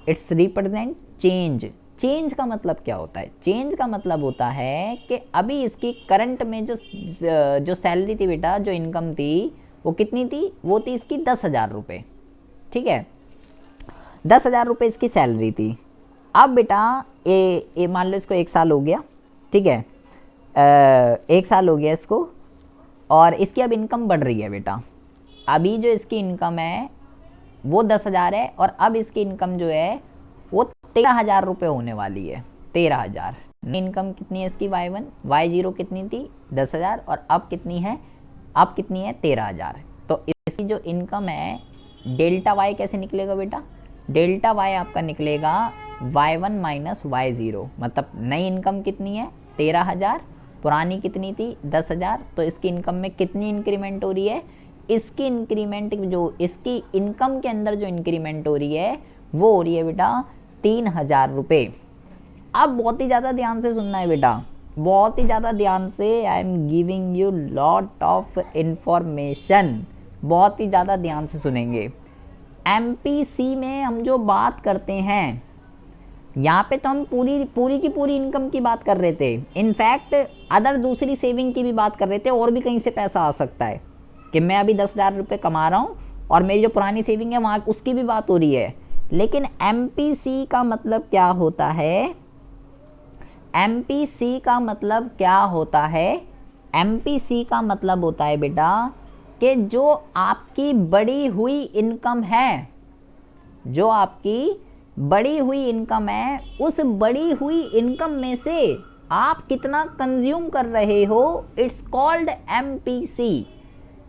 It's represent change. Change का मतलब क्या होता है? चेंज का मतलब होता है कि अभी इसकी करंट में जो सैलरी थी बेटा, जो इनकम थी वो कितनी थी? वो थी इसकी 10,000 रुपये, ठीक है, 10,000 रुपये इसकी सैलरी थी। अब बेटा ये मान लो इसको 1 साल हो गया, ठीक है, 1 साल हो गया इसको, और इसकी अब इनकम बढ़ रही है बेटा। अभी जो इसकी इनकम है वो 10,000 है और अब इसकी इनकम जो है वो 13,000 रुपये होने वाली है। 13,000 इनकम कितनी है इसकी? Y1, Y0 कितनी थी? 10,000 और अब कितनी है? अब कितनी है? 13,000। तो इसकी जो इनकम है, डेल्टा Y कैसे निकलेगा बेटा? डेल्टा Y आपका निकलेगा Y1 माइनस Y0। मतलब नई इनकम कितनी है? 13,000, पुरानी कितनी थी? 10,000। तो इसकी इनकम में कितनी इंक्रीमेंट हो रही है? इसकी इंक्रीमेंट जो इसकी इनकम के अंदर जो इंक्रीमेंट हो रही है वो हो रही है बेटा 3,000 रुपये। अब बहुत ही ज़्यादा ध्यान से सुनना है बेटा, बहुत ही ज़्यादा ध्यान से। I am giving you lot of information, बहुत ही ज़्यादा ध्यान से सुनेंगे। MPC में हम जो बात करते हैं, यहाँ पे तो हम पूरी की पूरी इनकम की बात कर रहे थे। इनफैक्ट अदर दूसरी सेविंग की भी बात कर रहे थे, और भी कहीं से पैसा आ सकता है कि मैं अभी 10,000 रुपये कमा रहा हूँ और मेरी जो पुरानी सेविंग है वहाँ उसकी भी बात हो रही है। लेकिन MPC का मतलब क्या होता है? MPC का मतलब क्या होता है? MPC का मतलब होता है बेटा कि जो आपकी बढ़ी हुई इनकम है, जो आपकी बढ़ी हुई इनकम है, उस बढ़ी हुई इनकम में से आप कितना कंज्यूम कर रहे हो, इट्स कॉल्ड MPC।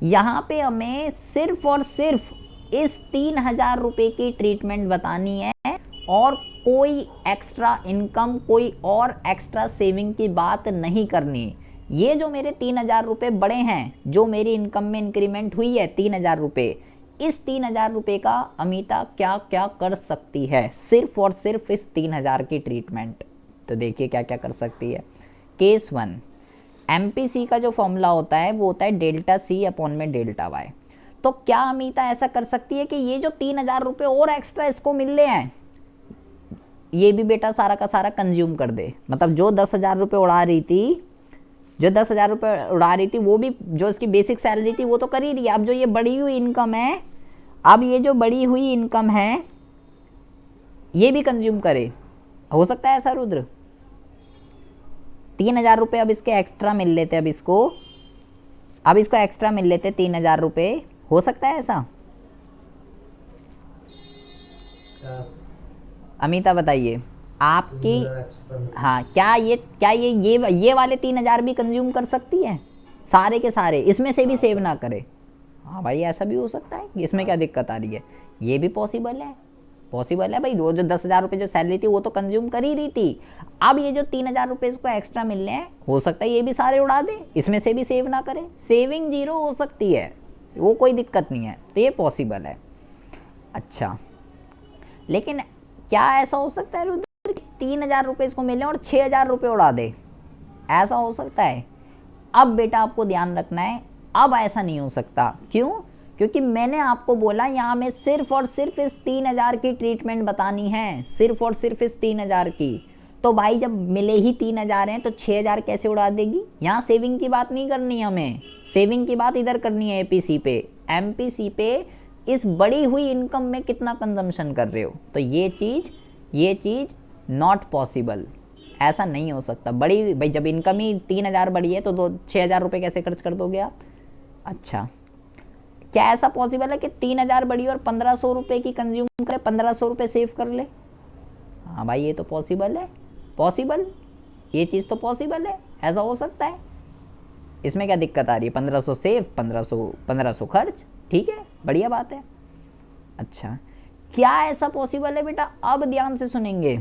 यहाँ पे हमें सिर्फ और सिर्फ इस 3,000 रुपये की ट्रीटमेंट बतानी है और कोई एक्स्ट्रा इनकम, कोई और एक्स्ट्रा सेविंग की बात नहीं करनी। ये जो मेरे 3,000 रुपये बड़े हैं, जो मेरी इनकम में इंक्रीमेंट हुई है 3,000 रुपये, इस 3,000 रुपये का अमिता क्या क्या कर सकती है सिर्फ और सिर्फ इस 3,000 की ट्रीटमेंट। तो देखिए क्या क्या कर सकती है। केस 1, MPC का जो फॉर्मूला होता है वो होता है डेल्टा सी अपॉन में डेल्टा वाई। तो क्या अमिता ऐसा कर सकती है कि ये जो 3,000 रुपये और एक्स्ट्रा इसको मिल रहे हैं, ये भी बेटा सारा का सारा कंज्यूम कर दे। मतलब जो 10,000 रुपये उड़ा रही थी, जो 10,000 रुपये उड़ा रही थी, वो भी जो इसकी बेसिक सैलरी थी वो तो कर ही रही है। अब जो ये बढ़ी हुई इनकम है, अब ये जो बढ़ी हुई इनकम है ये भी कंज्यूम करे। हो सकता है ऐसा रुद्र? 3,000 रुपये अब इसके एक्स्ट्रा मिल लेते, अब इसको एक्स्ट्रा मिल लेते 3,000 रुपये। हो सकता है ऐसा? अमिता बताइए आपकी। हाँ, क्या ये वाले 3,000 भी कंज्यूम कर सकती है सारे के सारे, इसमें से भी सेव ना करे? हाँ भाई, ऐसा भी हो सकता है। इसमें क्या दिक्कत आ रही है? ये भी पॉसिबल है, पॉसिबल है भाई। वो जो 10,000 रुपये जो सैलरी थी वो तो कंज्यूम कर ही रही थी। अब ये जो 3,000 रुपये इसको एक्स्ट्रा मिल रहे हैं, हो सकता है ये भी सारे उड़ा दे, इसमें से भी सेव ना करे। सेविंग 0 हो सकती है, वो कोई दिक्कत नहीं है, तो ये पॉसिबल है। अच्छा, लेकिन क्या ऐसा हो सकता है रुद्र 3,000 रुपये इसको मिले और 6,000 रुपये उड़ा दे? ऐसा हो सकता है? अब बेटा आपको ध्यान रखना है, अब ऐसा नहीं हो सकता। क्यों? क्योंकि मैंने आपको बोला यहाँ में सिर्फ और सिर्फ इस 3,000 की ट्रीटमेंट बतानी है, सिर्फ और सिर्फ इस 3,000 की। तो भाई जब मिले ही 3,000 हैं तो 6,000 कैसे उड़ा देगी? यहाँ सेविंग की बात नहीं करनी है हमें, सेविंग की बात इधर करनी है एपीसी पे। एमपीसी पे इस बढ़ी हुई इनकम में कितना कंजम्पशन कर रहे हो। तो ये चीज़ नॉट पॉसिबल, ऐसा नहीं हो सकता। बड़ी भाई जब इनकम ही 3,000 बढ़ी है तो 6,000 रुपये कैसे खर्च कर दोगे आप? अच्छा, क्या ऐसा पॉसिबल है कि 3,000 बढ़ी और 1,500 रुपये की कंज्यूम करे, 1,500 रुपये सेव कर ले? हाँ भाई, ये तो पॉसिबल है, पॉसिबल, ये चीज़ तो पॉसिबल है, ऐसा हो सकता है। इसमें क्या दिक्कत आ रही है? 1,500 सेव, 1,500 खर्च, ठीक है, बढ़िया बात है। अच्छा, क्या ऐसा पॉसिबल है बेटा? अब ध्यान से सुनेंगे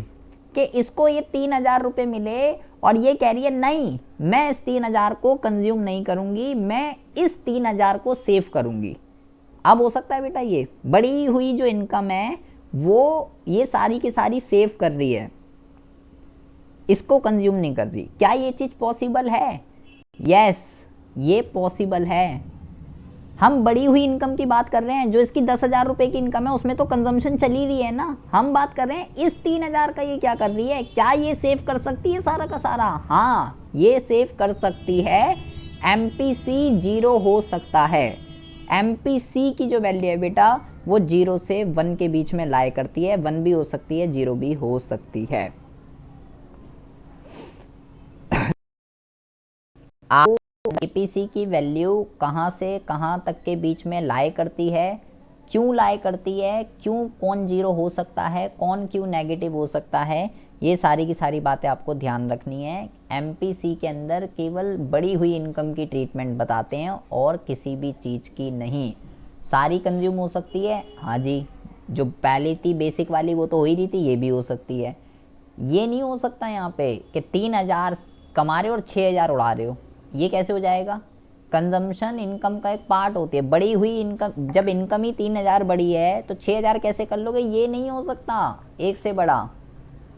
कि इसको ये 3,000 रुपये मिले और ये कह रही है नहीं, मैं इस 3,000 को कंज्यूम नहीं करूंगी, मैं इस 3,000 को सेव करूंगी। अब हो सकता है बेटा ये बढ़ी हुई जो इनकम है वो ये सारी की सारी सेव कर रही है, इसको कंज्यूम नहीं कर रही। क्या ये चीज़ पॉसिबल है? यस, ये पॉसिबल है। हम बढ़ी हुई इनकम की बात कर रहे हैं, जो इसकी 10,000 रुपये की इनकम है उसमें तो कंजम्पशन चली रही है ना। हम बात कर रहे हैं इस 3,000 का ये क्या कर रही है, क्या ये सेव कर सकती है सारा का सारा? हाँ, ये सेव कर सकती है। MPC 0 हो सकता है। MPC की जो वैल्यू है बेटा वो 0 से 1 के बीच में लाई करती है, 1 भी हो सकती है, 0 भी हो सकती है। आप एपीसी की वैल्यू कहाँ से कहाँ तक के बीच में लाई करती है, क्यों लाई करती है, क्यों कौन 0 हो सकता है, कौन क्यों नेगेटिव हो सकता है, ये सारी की सारी बातें आपको ध्यान रखनी है। एमपीसी के अंदर केवल बढ़ी हुई इनकम की ट्रीटमेंट बताते हैं और किसी भी चीज़ की नहीं। सारी कंज्यूम हो सकती है, हाँ जी, जो पहले थी बेसिक वाली वो तो हो ही रही थी, ये भी हो सकती है। ये नहीं हो सकता यहाँ पे कि 3,000 कमा रहे हो और 6,000 उड़ा रहे हो, ये कैसे हो जाएगा? कंजम्पशन इनकम का एक पार्ट होती है। बढ़ी हुई इनकम, जब इनकम ही 3,000 बढ़ी है तो 6,000 कैसे कर लोगे? ये नहीं हो सकता एक से बड़ा।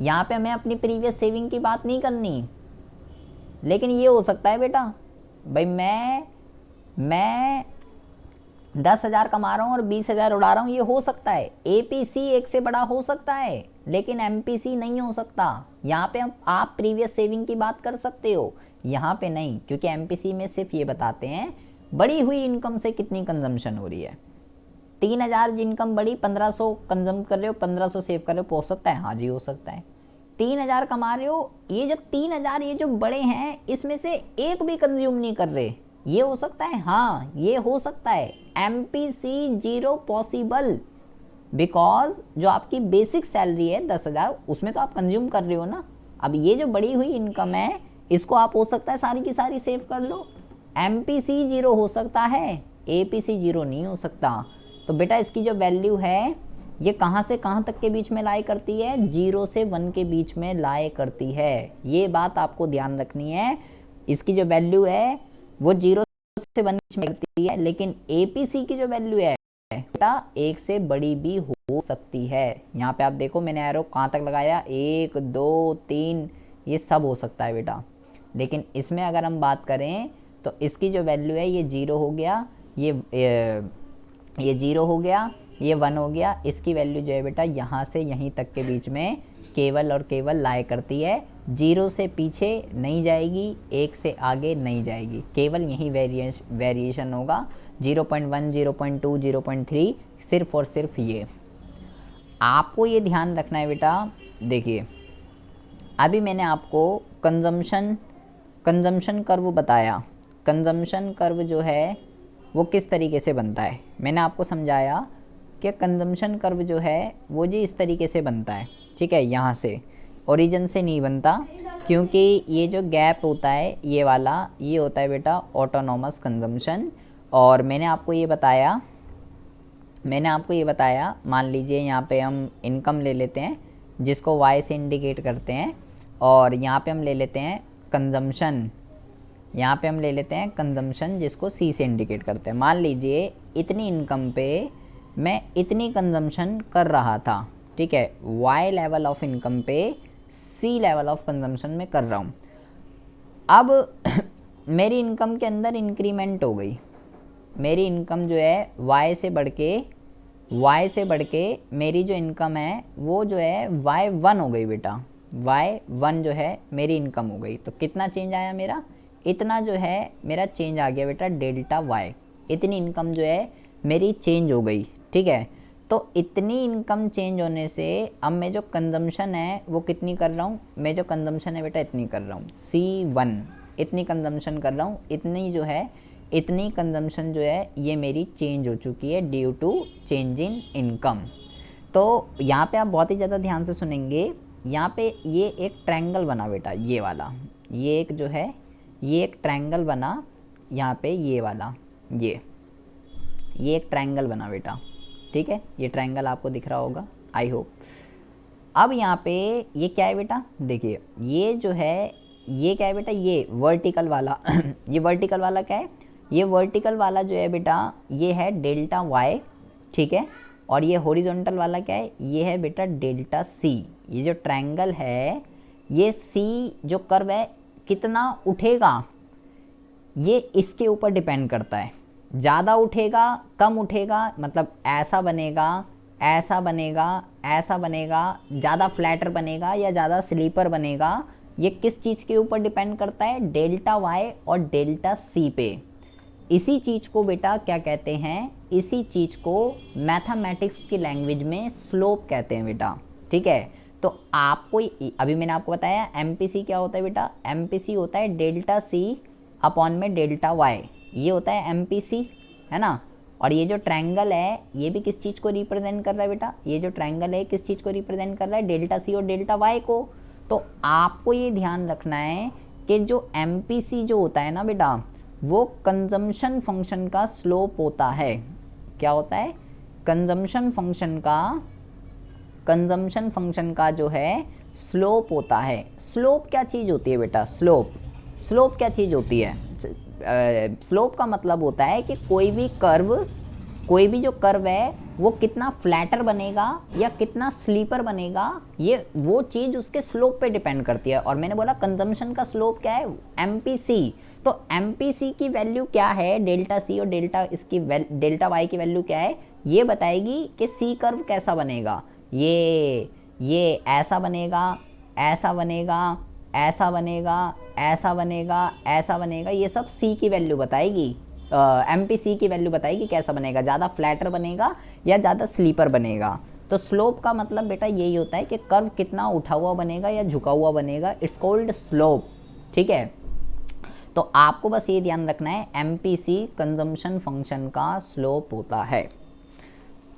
यहाँ पे हमें अपनी प्रीवियस सेविंग की बात नहीं करनी, लेकिन ये हो सकता है बेटा भाई मैं 10,000 कमा रहा हूँ और 20,000 उड़ा रहा हूँ, ये हो सकता है। एपीसी एक से बड़ा हो सकता है लेकिन एमपीसी नहीं हो सकता। यहाँ पे आप प्रीवियस सेविंग की बात कर सकते हो, यहाँ पे नहीं, क्योंकि एमपीसी में सिर्फ ये बताते हैं बढ़ी हुई इनकम से कितनी कंजम्पशन हो रही है। 3,000 इनकम बढ़ी, 1,500 कंजम कर रहे हो, 1,500 सेव कर रहे हो, हो सकता है? हाँ जी, हो सकता है। 3,000 कमा रहे हो, ये जो 3,000 ये जो बड़े हैं इसमें से एक भी कंज्यूम नहीं कर रहे, ये हो सकता है? हाँ, ये हो सकता है। एमपीसी 0 पॉसिबल, बिकॉज जो आपकी बेसिक सैलरी है 10,000 उसमें तो आप कंज्यूम कर रहे हो ना। अब ये जो बढ़ी हुई इनकम है इसको आप हो सकता है सारी की सारी सेव कर लो। एमपीसी 0 हो सकता है, एपीसी 0 नहीं हो सकता। तो बेटा इसकी जो वैल्यू है ये कहाँ से कहाँ तक के बीच में लाई करती है? 0 से 1 के बीच में लाई करती है। ये बात आपको ध्यान रखनी है। इसकी जो वैल्यू है वो 0 से 1 के बीच में करती है, लेकिन एपीसी की जो वैल्यू है बेटा 1 से बड़ी भी हो सकती है। यहाँ पे आप देखो मैंने एरो कहाँ तक लगाया, 1 2 3, ये सब हो सकता है बेटा। लेकिन इसमें अगर हम बात करें तो इसकी जो वैल्यू है ये 0 हो गया, ये 0 हो गया, ये 1 हो गया। इसकी वैल्यू जो है बेटा यहाँ से यहीं तक के बीच में केवल और केवल लाया करती है, 0 से पीछे नहीं जाएगी, 1 से आगे नहीं जाएगी, केवल यही वेरिएशन होगा 0.1, 0.2, 0.3, सिर्फ और सिर्फ ये। आपको ये ध्यान रखना है बेटा। देखिए अभी मैंने आपको कंजम्पशन कर्व बताया। कंजम्पशन कर्व जो है वो किस तरीके से बनता है, मैंने आपको समझाया कि कंजम्पशन कर्व जो है वो जी इस तरीके से बनता है, ठीक है। यहाँ से ओरिजिन से नहीं बनता, क्योंकि ये जो गैप होता है ये वाला, ये होता है बेटा ऑटोनॉमस कंजम्पशन। और मैंने आपको ये बताया, मान लीजिए यहाँ पे हम इनकम ले लेते हैं जिसको y से इंडिकेट करते हैं, और यहाँ पे हम ले लेते हैं कंजम्पशन, यहाँ पे हम ले लेते हैं कंजम्पशन जिसको c से इंडिकेट करते हैं। मान लीजिए इतनी इनकम पे मैं इतनी कंजम्पशन कर रहा था, ठीक है, y लेवल ऑफ इनकम पे c लेवल ऑफ कंजम्पशन में कर रहा हूँ। अब मेरी इनकम के अंदर इंक्रीमेंट हो गई, मेरी इनकम जो है y से बढ़ के मेरी जो इनकम है वो जो है y1 हो गई बेटा, y1 जो है मेरी इनकम हो गई। तो कितना चेंज आया मेरा, इतना जो है मेरा चेंज आ गया बेटा डेल्टा y, इतनी इनकम जो है मेरी चेंज हो गई, ठीक है। तो इतनी इनकम चेंज होने से अब मैं जो कंजम्पशन है वो कितनी कर रहा हूँ, मैं जो कंजम्पशन है बेटा इतनी कर रहा हूँ, C1 इतनी कंजम्पशन कर रहा हूँ, इतनी कंजम्पशन जो है ये मेरी चेंज हो चुकी है due to change in income. तो यहाँ पे आप बहुत ही ज़्यादा ध्यान से सुनेंगे, यहाँ पे ये एक ट्रायंगल बना बेटा, ये वाला, ये एक जो है ये एक ट्रायंगल बना, यहाँ पे ये वाला, ये एक ट्रायंगल बना बेटा, ठीक है। ये ट्रायंगल आपको दिख रहा होगा, आई होप। अब यहाँ पे ये क्या है बेटा, देखिए ये जो है ये क्या है बेटा, ये वर्टिकल वाला ये वर्टिकल वाला क्या है, ये वर्टिकल वाला जो है बेटा ये है डेल्टा y, ठीक है। और ये हॉरिजॉन्टल वाला क्या है, ये है बेटा डेल्टा c। ये जो ट्रायंगल है, ये c जो कर्व है कितना उठेगा ये इसके ऊपर डिपेंड करता है, ज़्यादा उठेगा कम उठेगा, मतलब ऐसा बनेगा, ऐसा बनेगा, ऐसा बनेगा, ज़्यादा फ्लैटर बनेगा या ज़्यादा स्लीपर बनेगा, ये किस चीज़ के ऊपर डिपेंड करता है, डेल्टा y और डेल्टा c पे। इसी चीज़ को बेटा क्या कहते हैं, इसी चीज़ को मैथमेटिक्स की लैंग्वेज में स्लोप कहते हैं बेटा, ठीक है। तो आपको अभी मैंने आपको बताया MPC क्या होता है बेटा, MPC होता है डेल्टा c अपॉन में डेल्टा y, ये होता है MPC, है ना। और ये जो ट्रायंगल है ये भी किस चीज़ को रिप्रेजेंट कर रहा है बेटा, ये जो ट्रायंगल है किस चीज़ को रिप्रेजेंट कर रहा है, डेल्टा c और डेल्टा y को। तो आपको ये ध्यान रखना है कि जो MPC जो होता है ना बेटा, वो कंजम्पशन फंक्शन का स्लोप होता है। क्या होता है, कंजम्पशन फंक्शन का जो है स्लोप होता है। स्लोप क्या चीज़ होती है बेटा, स्लोप क्या चीज़ होती है, स्लोप का मतलब होता है कि कोई भी जो कर्व है वो कितना फ्लैटर बनेगा या कितना स्लीपर बनेगा, ये वो चीज़ उसके स्लोप पे डिपेंड करती है। और मैंने बोला कंजम्पशन का स्लोप क्या है, MPC। तो MPC की वैल्यू क्या है, डेल्टा c और डेल्टा y की वैल्यू क्या है, ये बताएगी कि C कर्व कैसा बनेगा। ये ऐसा बनेगा, ऐसा बनेगा, ऐसा बनेगा, ऐसा बनेगा, ऐसा बनेगा, ये सब C की वैल्यू बताएगी, MPC की वैल्यू बताएगी कैसा बनेगा, ज़्यादा फ्लैटर बनेगा या ज़्यादा स्लीपर बनेगा। तो स्लोप का मतलब बेटा यही होता है कि कर्व कितना उठा हुआ बनेगा या झुका हुआ बनेगा, इट्स कॉल्ड स्लोप, ठीक है। तो आपको बस ये ध्यान रखना है MPC कंजम्पशन फंक्शन का स्लोप होता है।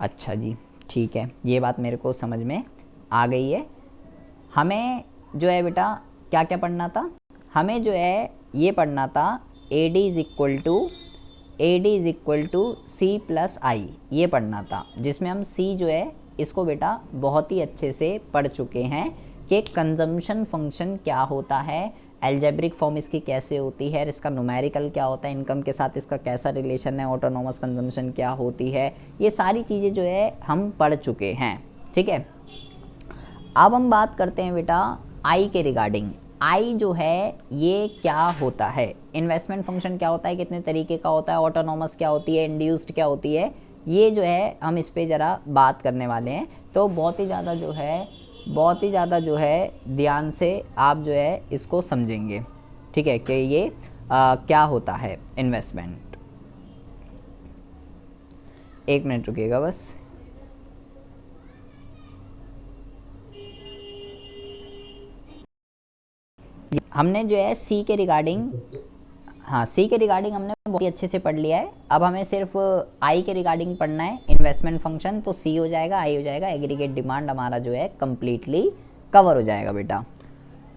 अच्छा जी, ठीक है, ये बात मेरे को समझ में आ गई है। हमें जो है बेटा क्या क्या पढ़ना था, हमें जो है ये पढ़ना था AD is equal to C plus I, ये पढ़ना था, जिसमें हम C जो है इसको बेटा बहुत ही अच्छे से पढ़ चुके हैं कि कंजम्पशन फंक्शन क्या होता है, एल्जेब्रिक फॉर्म इसकी कैसे होती है, इसका न्यूमेरिकल क्या होता है, इनकम के साथ इसका कैसा रिलेशन है, ऑटोनोमस कंजम्पशन क्या होती है, ये सारी चीज़ें जो है हम पढ़ चुके हैं, ठीक है। अब हम बात करते हैं बेटा आई के रिगार्डिंग। आई जो है ये क्या होता है, इन्वेस्टमेंट फंक्शन क्या होता है, कितने तरीके का होता है, ऑटोनॉमस क्या होती है, इंड्यूस्ड क्या होती है, ये जो है हम इस पे ज़रा बात करने वाले हैं। तो बहुत ही ज़्यादा जो है ध्यान से आप जो है इसको समझेंगे, ठीक है, कि ये क्या होता है इन्वेस्टमेंट। एक मिनट रुकिएगा बस। हमने जो है सी के रिगार्डिंग, हाँ सी के रिगार्डिंग हमने बहुत ही अच्छे से पढ़ लिया है। अब हमें सिर्फ आई के रिगार्डिंग पढ़ना है, इन्वेस्टमेंट फंक्शन। तो सी हो जाएगा, आई हो जाएगा, एग्रीगेट डिमांड हमारा जो है कम्प्लीटली कवर हो जाएगा बेटा।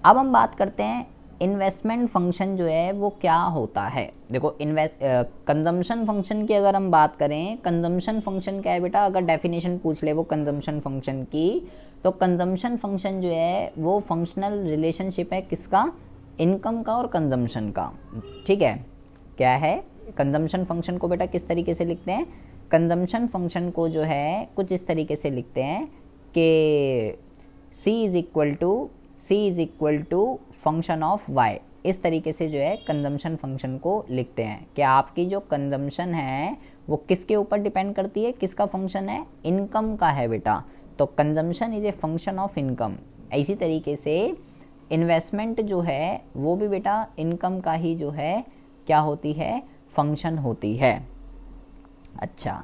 अब हम बात करते हैं इन्वेस्टमेंट फंक्शन जो है वो क्या होता है। देखो कंजम्पशन फंक्शन की अगर हम बात करें, कंजम्पशन फंक्शन क्या है बेटा, अगर डेफिनेशन पूछ ले वो कंजम्पशन फंक्शन की, तो कंजम्पशन फंक्शन जो है वो फंक्शनल रिलेशनशिप है किसका, इनकम का और कंजम्पशन का, ठीक है। क्या है कंजम्पशन फंक्शन को बेटा किस तरीके से लिखते हैं, कंजम्पशन फंक्शन को जो है कुछ इस तरीके से लिखते हैं कि C is equal to function of y। इस तरीके से जो है कंजम्पशन फंक्शन को लिखते हैं कि आपकी जो कंजम्पशन है वो किसके ऊपर डिपेंड करती है, किसका फंक्शन है, इनकम का है बेटा। तो consumption is a function of income. इसी तरीके से इन्वेस्टमेंट जो है वो भी बेटा इनकम का ही जो है क्या होती है, फंक्शन होती है। अच्छा,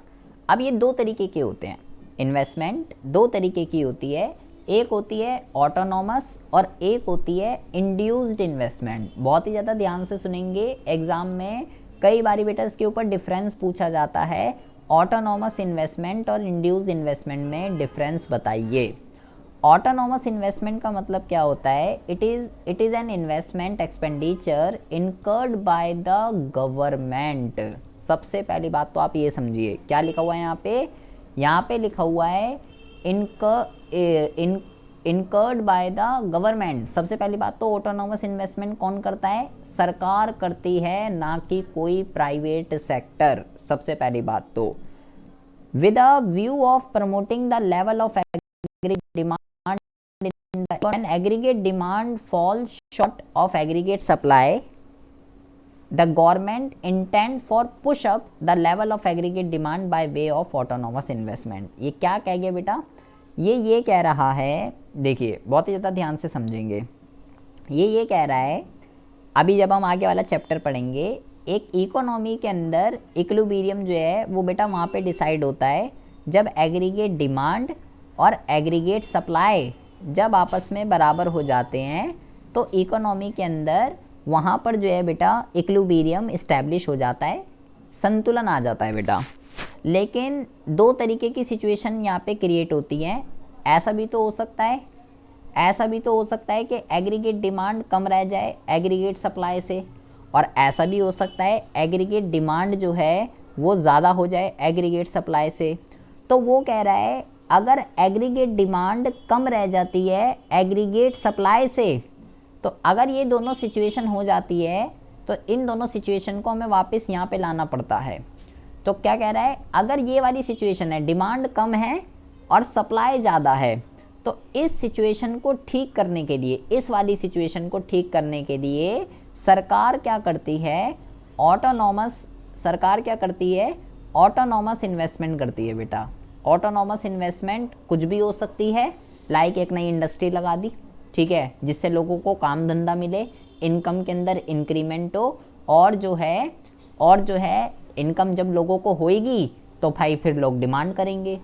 अब ये दो तरीके के होते हैं, इन्वेस्टमेंट दो तरीके की होती है, एक होती है ऑटोनॉमस और एक होती है इंड्यूस्ड इन्वेस्टमेंट। बहुत ही ज़्यादा ध्यान से सुनेंगे, एग्जाम में कई बारी बेटा इसके ऊपर डिफरेंस पूछा जाता है, ऑटोनॉमस इन्वेस्टमेंट और इंड्यूस्ड इन्वेस्टमेंट में डिफरेंस बताइए। ऑटोनॉमस इन्वेस्टमेंट का मतलब क्या होता है, it is an investment expenditure incurred by the government. सबसे पहली बात तो आप ये समझिए, क्या लिखा हुआ है यहाँ पे लिखा हुआ है इनकर्ड बाय द गवर्नमेंट। सबसे पहली बात तो ऑटोनॉमस इन्वेस्टमेंट कौन करता है, सरकार करती है, ना कि कोई प्राइवेट सेक्टर। सबसे पहली बात तो with a view of promoting the level of aggregate demand when aggregate demand falls short of aggregate supply, the government intend for push up the level of aggregate demand by way of autonomous investment। ये क्या कह गया बेटा, ये कह रहा है, देखिए बहुत ही ज़्यादा ध्यान से समझेंगे, ये कह रहा है, अभी जब हम आगे वाला चैप्टर पढ़ेंगे, एक इकोनॉमी के अंदर इक्विलिब्रियम जो है वो बेटा वहाँ पे डिसाइड होता है जब एग्रीगेट डिमांड और एग्रीगेट सप्लाई जब आपस में बराबर हो जाते हैं, तो इकोनॉमी के अंदर वहाँ पर जो है बेटा इक्विलिब्रियम इस्टेब्लिश हो जाता है, संतुलन आ जाता है बेटा। लेकिन दो तरीके की सिचुएशन यहाँ पे क्रिएट होती हैं, ऐसा भी तो हो सकता है कि एग्रीगेट डिमांड कम रह जाए एग्रीगेट सप्लाई से, और ऐसा भी हो सकता है एग्रीगेट डिमांड जो है वो ज़्यादा हो जाए एग्रीगेट सप्लाई से। तो वो कह रहा है अगर एग्रीगेट डिमांड कम रह जाती है एग्रीगेट सप्लाई से, तो अगर ये दोनों सिचुएशन हो जाती है तो इन दोनों सिचुएशन को हमें वापस यहाँ पे लाना पड़ता है। तो क्या कह रहा है, अगर ये वाली सिचुएशन है, डिमांड कम है और सप्लाई ज़्यादा है, तो इस सिचुएशन को ठीक करने के लिए, इस वाली सिचुएशन को ठीक करने के लिए सरकार क्या करती है, ऑटोनॉमस इन्वेस्टमेंट करती है बेटा। ऑटोनॉमस इन्वेस्टमेंट कुछ भी हो सकती है, लाइक एक नई इंडस्ट्री लगा दी, ठीक है, जिससे लोगों को काम धंधा मिले, इनकम के अंदर इंक्रीमेंट हो, और जो है इनकम जब लोगों को होएगी तो भाई फिर लोग डिमांड करेंगे।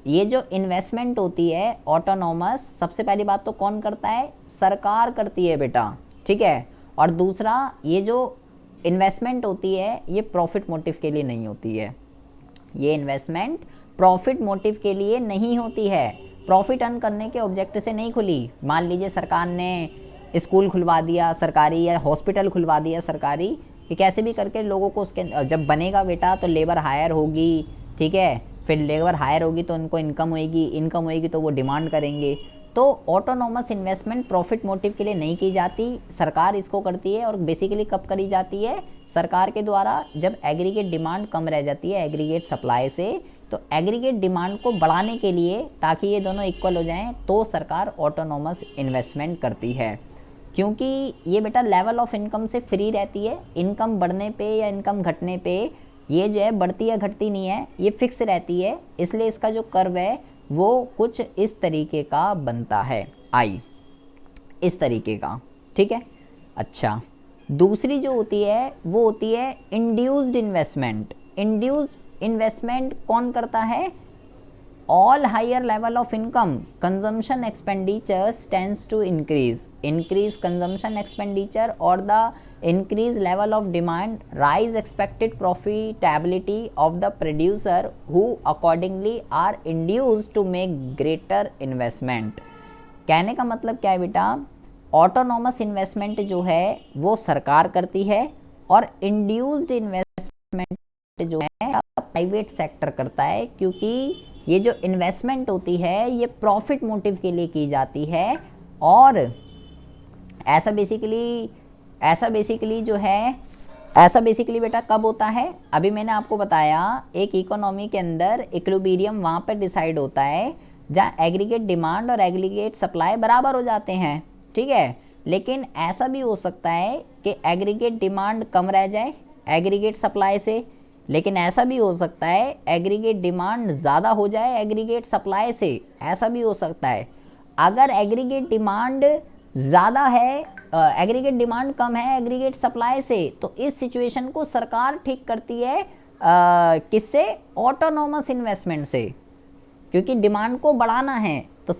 ये जो इन्वेस्टमेंट होती है ऑटोनॉमस, सबसे पहली बात तो कौन करता है, सरकार करती है बेटा, ठीक है। और दूसरा, ये जो इन्वेस्टमेंट होती है ये प्रॉफिट मोटिव के लिए नहीं होती है, ये इन्वेस्टमेंट प्रॉफिट मोटिव के लिए नहीं होती है, प्रॉफिट अर्न करने के ऑब्जेक्ट से नहीं खुली। मान लीजिए सरकार ने स्कूल खुलवा दिया सरकारी, या हॉस्पिटल खुलवा दिया सरकारी, कि कैसे भी करके लोगों को उसके जब बनेगा बेटा तो लेबर हायर होगी, ठीक है, फिर लेबर हायर होगी तो उनको इनकम होएगी तो वो डिमांड करेंगे। तो ऑटोनॉमस इन्वेस्टमेंट प्रॉफिट मोटिव के लिए नहीं की जाती, सरकार इसको करती है। और बेसिकली कब करी जाती है, सरकार के द्वारा जब एग्रीगेट डिमांड कम रह जाती है एग्रीगेट सप्लाई से, तो एग्रीगेट डिमांड को बढ़ाने के लिए, ताकि ये दोनों इक्वल हो जाएं, तो सरकार ऑटोनॉमस इन्वेस्टमेंट करती है। क्योंकि ये बेटा लेवल ऑफ इनकम से फ्री रहती है, इनकम बढ़ने पे या इनकम घटने पे ये जो है बढ़ती या घटती नहीं है, ये फिक्स रहती है, इसलिए इसका जो कर्व है वो कुछ इस तरीके का बनता है, आई इस तरीके का, ठीक है। अच्छा, दूसरी जो होती है वो होती है इंड्यूस्ड इन्वेस्टमेंट। इंड्यूस्ड इन्वेस्टमेंट कौन करता है? all higher level of income consumption expenditures tends to increase consumption expenditure or the increased level of demand rise expected profitability of the producer who accordingly are induced to make greater investment। कहने का मतलब क्या है बेटा, autonomous investment जो है वो सरकार करती है और इंड्यूस्ड इन्वेस्टमेंट जो है प्राइवेट सेक्टर करता है, क्योंकि ये जो इन्वेस्टमेंट होती है ये प्रॉफिट मोटिव के लिए की जाती है। और ऐसा बेसिकली बेटा कब होता है? अभी मैंने आपको बताया एक इकोनॉमी के अंदर इक्विलिब्रियम वहाँ पर डिसाइड होता है जहाँ एग्रीगेट डिमांड और एग्रीगेट सप्लाई बराबर हो जाते हैं, ठीक है। लेकिन ऐसा भी हो सकता है कि एग्रीगेट डिमांड कम रह जाए एग्रीगेट सप्लाई से, लेकिन ऐसा भी हो सकता है एग्रीगेट डिमांड ज़्यादा हो जाए एग्रीगेट सप्लाई से, ऐसा भी हो सकता है। अगर एग्रीगेट डिमांड ज़्यादा है एग्रीगेट डिमांड कम है एग्रीगेट सप्लाई से, तो इस सिचुएशन को सरकार ठीक करती है किससे? ऑटोनॉमस इन्वेस्टमेंट से, क्योंकि डिमांड को बढ़ाना है तो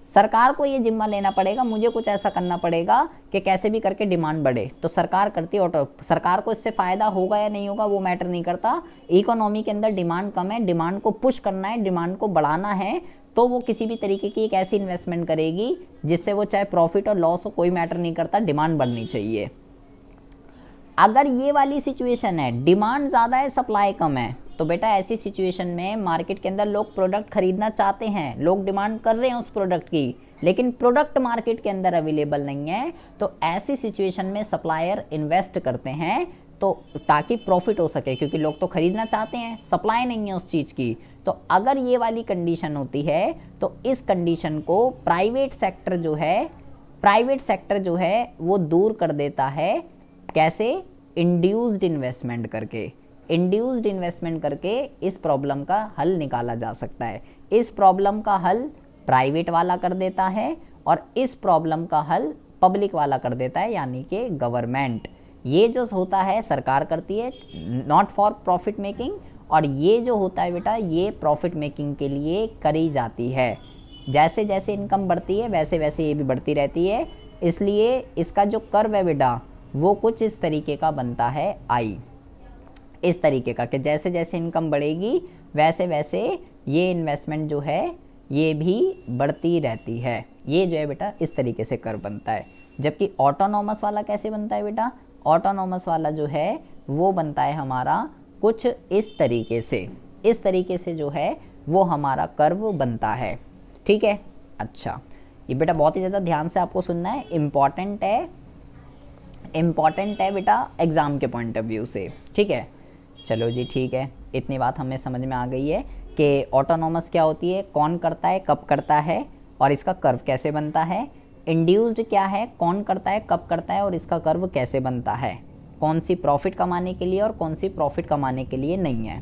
सरकार को ये जिम्मा लेना पड़ेगा, मुझे कुछ ऐसा करना पड़ेगा कि कैसे भी करके डिमांड बढ़े, तो सरकार करती है। सरकार को इससे फ़ायदा होगा या नहीं होगा वो मैटर नहीं करता। इकोनॉमी के अंदर डिमांड कम है, डिमांड को पुश करना है, डिमांड को बढ़ाना है, तो वो किसी भी तरीके की एक ऐसी इन्वेस्टमेंट करेगी जिससे वो चाहे प्रॉफिट और लॉस हो कोई मैटर नहीं करता, डिमांड बढ़नी चाहिए। अगर ये वाली सिचुएशन है डिमांड ज़्यादा है सप्लाई कम है, तो बेटा ऐसी सिचुएशन में मार्केट के अंदर लोग प्रोडक्ट खरीदना चाहते हैं, लोग डिमांड कर रहे हैं उस प्रोडक्ट की, लेकिन प्रोडक्ट मार्केट के अंदर अवेलेबल नहीं है, तो ऐसी सिचुएशन में सप्लायर इन्वेस्ट करते हैं तो ताकि प्रॉफिट हो सके, क्योंकि लोग तो खरीदना चाहते हैं, सप्लाई नहीं है उस चीज़ की। तो अगर ये वाली कंडीशन होती है तो इस कंडीशन को प्राइवेट सेक्टर जो है वो दूर कर देता है। कैसे? इंड्यूस्ड इन्वेस्टमेंट करके। इंड्यूस्ड इन्वेस्टमेंट करके इस प्रॉब्लम का हल निकाला जा सकता है। इस प्रॉब्लम का हल प्राइवेट वाला कर देता है और इस प्रॉब्लम का हल पब्लिक वाला कर देता है, यानी कि गवर्नमेंट। ये जो होता है सरकार करती है नॉट फॉर प्रॉफिट मेकिंग, और ये जो होता है बेटा ये प्रॉफिट मेकिंग के लिए करी जाती है। जैसे जैसे इनकम बढ़ती है वैसे वैसे ये भी बढ़ती रहती है, इसलिए इसका जो कर्व है बेटा वो कुछ इस तरीके का बनता है, आई इस तरीके का, कि जैसे जैसे इनकम बढ़ेगी वैसे वैसे ये इन्वेस्टमेंट जो है ये भी बढ़ती रहती है। ये जो है बेटा इस तरीके से कर्व बनता है। जबकि ऑटोनॉमस वाला कैसे बनता है बेटा? ऑटोनॉमस वाला जो है वो बनता है हमारा कुछ इस तरीके से जो है वो हमारा कर्व बनता है, ठीक है। अच्छा, ये बेटा बहुत ही ज़्यादा ध्यान से आपको सुनना है, इम्पॉर्टेंट है बेटा एग्ज़ाम के पॉइंट ऑफ व्यू से, ठीक है। चलो जी ठीक है, इतनी बात हमें समझ में आ गई है कि ऑटोनॉमस क्या होती है, कौन करता है, कब करता है और इसका कर्व कैसे बनता है। इंड्यूस्ड क्या है, कौन करता है, कब करता है और इसका कर्व कैसे बनता है, कौन सी प्रॉफिट कमाने के लिए और कौन सी प्रॉफिट कमाने के लिए नहीं है।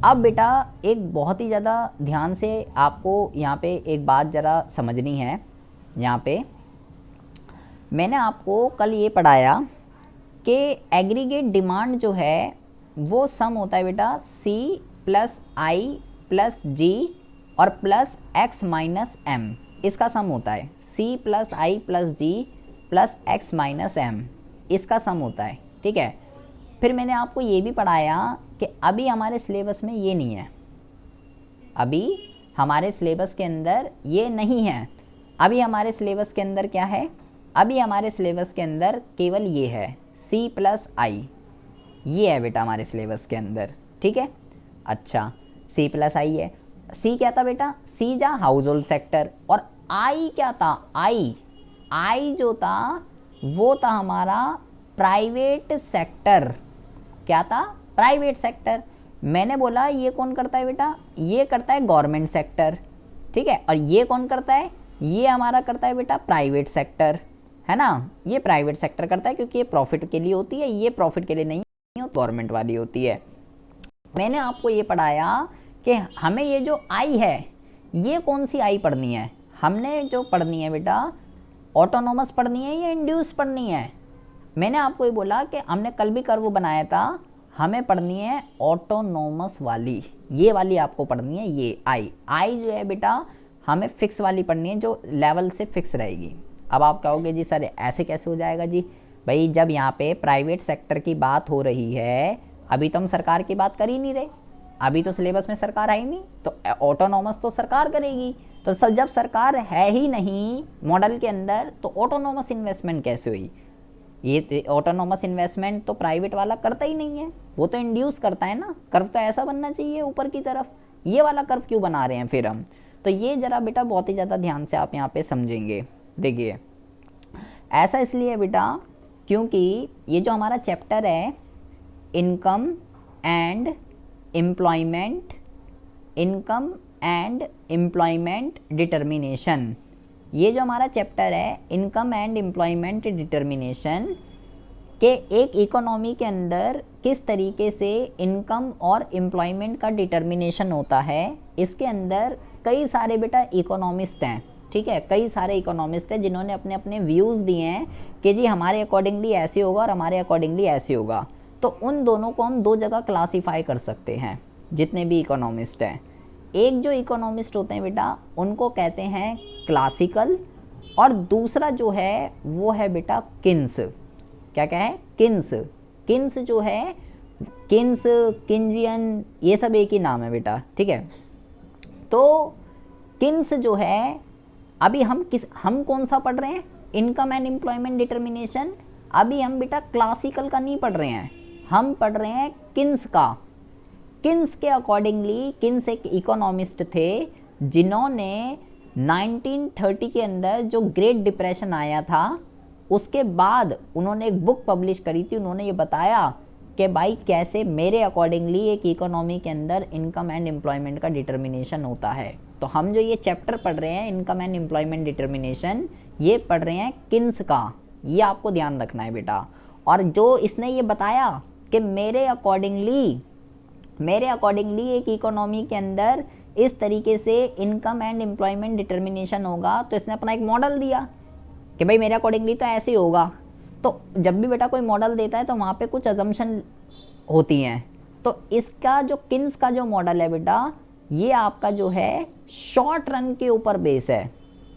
अब बेटा एक बहुत ही ज़्यादा ध्यान से आपको यहाँ पे एक बात ज़रा समझनी है। यहाँ पे मैंने आपको कल ये पढ़ाया कि एग्रीगेट डिमांड जो है वो सम होता है बेटा C plus I plus G और प्लस X माइनस M, इसका सम होता है। C plus I plus G plus X minus M, इसका सम होता है, ठीक है। फिर मैंने आपको ये भी पढ़ाया कि अभी हमारे सिलेबस में ये नहीं है, अभी हमारे सिलेबस के अंदर ये नहीं है। अभी हमारे सिलेबस के अंदर क्या है? अभी हमारे सिलेबस के अंदर केवल ये है C प्लस I, ये है बेटा हमारे सिलेबस के अंदर, ठीक है। अच्छा, C प्लस I है। C क्या था बेटा? C जा हाउस होल्ड सेक्टर, और I क्या था? I जो था वो था हमारा प्राइवेट सेक्टर। क्या था? Private sector. मैंने बोला ये कौन करता है बेटा? ये करता है गवर्नमेंट सेक्टर, ठीक है। और ये कौन करता है? ये हमारा करता है बेटा प्राइवेट सेक्टर। है ना, ये प्राइवेट सेक्टर करता है क्योंकि ये प्रॉफिट के लिए होती है, ये प्रॉफिट के लिए नहीं होती, गवर्नमेंट वाली होती है। मैंने आपको ये पढ़ाया कि हमें ये जो आई है ये कौन सी आई पढ़नी है, हमने जो पढ़नी है बेटा ऑटोनोमस पढ़नी है या इंड्यूस पढ़नी है। मैंने आपको ये बोला कि हमने कल भी कर्व बनाया था, हमें पढ़नी है ऑटोनोमस वाली, ये वाली आपको पढ़नी है, ये आई जो है बेटा हमें फिक्स वाली पढ़नी है जो लेवल से फिक्स रहेगी। अब आप कहोगे जी सर ऐसे कैसे हो जाएगा जी, भाई जब यहाँ पे प्राइवेट सेक्टर की बात हो रही है, अभी तो हम सरकार की बात कर ही नहीं रहे, अभी तो सिलेबस में सरकार है ही नहीं, तो ऑटोनोमस तो सरकार करेगी। तो सर जब सरकार है ही नहीं मॉडल के अंदर तो ऑटोनोमस इन्वेस्टमेंट कैसे हुई, ये ऑटोनोमस इन्वेस्टमेंट तो प्राइवेट वाला करता ही नहीं है, वो तो इंड्यूस करता है ना, कर्व तो ऐसा बनना चाहिए ऊपर की तरफ, ये वाला कर्व क्यों बना रहे हैं फिर हम। तो ये जरा बेटा बहुत ही ज़्यादा ध्यान से आप यहाँ पे समझेंगे। देखिए ऐसा इसलिए बेटा क्योंकि ये जो हमारा चैप्टर है income and employment, income and employment determination, ये जो हमारा चैप्टर है इनकम एंड एम्प्लॉयमेंट डिटर्मिनेशन के एक इकोनॉमी के अंदर किस तरीके से इनकम और एम्प्लॉयमेंट का डिटर्मिनेशन होता है, इसके अंदर कई सारे बेटा इकोनॉमिस्ट हैं, ठीक है, कई सारे इकोनॉमिस्ट हैं जिन्होंने अपने अपने व्यूज़ दिए हैं कि जी हमारे अकॉर्डिंगली ऐसे होगा और हमारे अकॉर्डिंगली ऐसे होगा। तो उन दोनों को हम दो जगह क्लासीफाई कर सकते हैं जितने भी इकोनॉमिस्ट हैं। एक जो इकोनॉमिस्ट होते हैं बेटा उनको कहते हैं क्लासिकल, और दूसरा जो है वो है बेटा किन्स। क्या क्या है, किन्स। किन्स जो है किन्स, किंजियन, ये सब एक ही नाम है बेटा, ठीक है। तो किन्स जो है अभी हम कौन सा पढ़ रहे हैं, इनकम एंड एम्प्लॉयमेंट डिटर्मिनेशन। अभी हम बेटा क्लासिकल का नहीं पढ़ रहे हैं, हम पढ़ रहे हैं किन्स का। किन्स के अकॉर्डिंगली, किन्स एक इकोनॉमिस्ट थे जिन्होंने 1930 के अंदर जो ग्रेट डिप्रेशन आया था उसके बाद उन्होंने एक बुक पब्लिश करी थी। उन्होंने ये बताया कि भाई कैसे मेरे अकॉर्डिंगली एक इकोनॉमी के अंदर इनकम एंड एम्प्लॉयमेंट का डिटर्मिनेशन होता है। तो हम जो ये चैप्टर पढ़ रहे हैं इनकम एंड एम्प्लॉयमेंट डिटर्मिनेशन, ये पढ़ रहे हैं किन्स का, ये आपको ध्यान रखना है बेटा। और जो इसने ये बताया कि मेरे अकॉर्डिंगली एक इकोनॉमी के अंदर इस तरीके से इनकम एंड एम्प्लॉयमेंट डिटर्मिनेशन होगा, तो इसने अपना एक मॉडल दिया कि भाई मेरे अकॉर्डिंगली तो ऐसे ही होगा। तो जब भी बेटा कोई मॉडल देता है तो वहाँ पे कुछ अजम्पशन होती हैं। तो इसका जो किन्स का जो मॉडल है बेटा, ये आपका जो है शॉर्ट रन के ऊपर बेस है।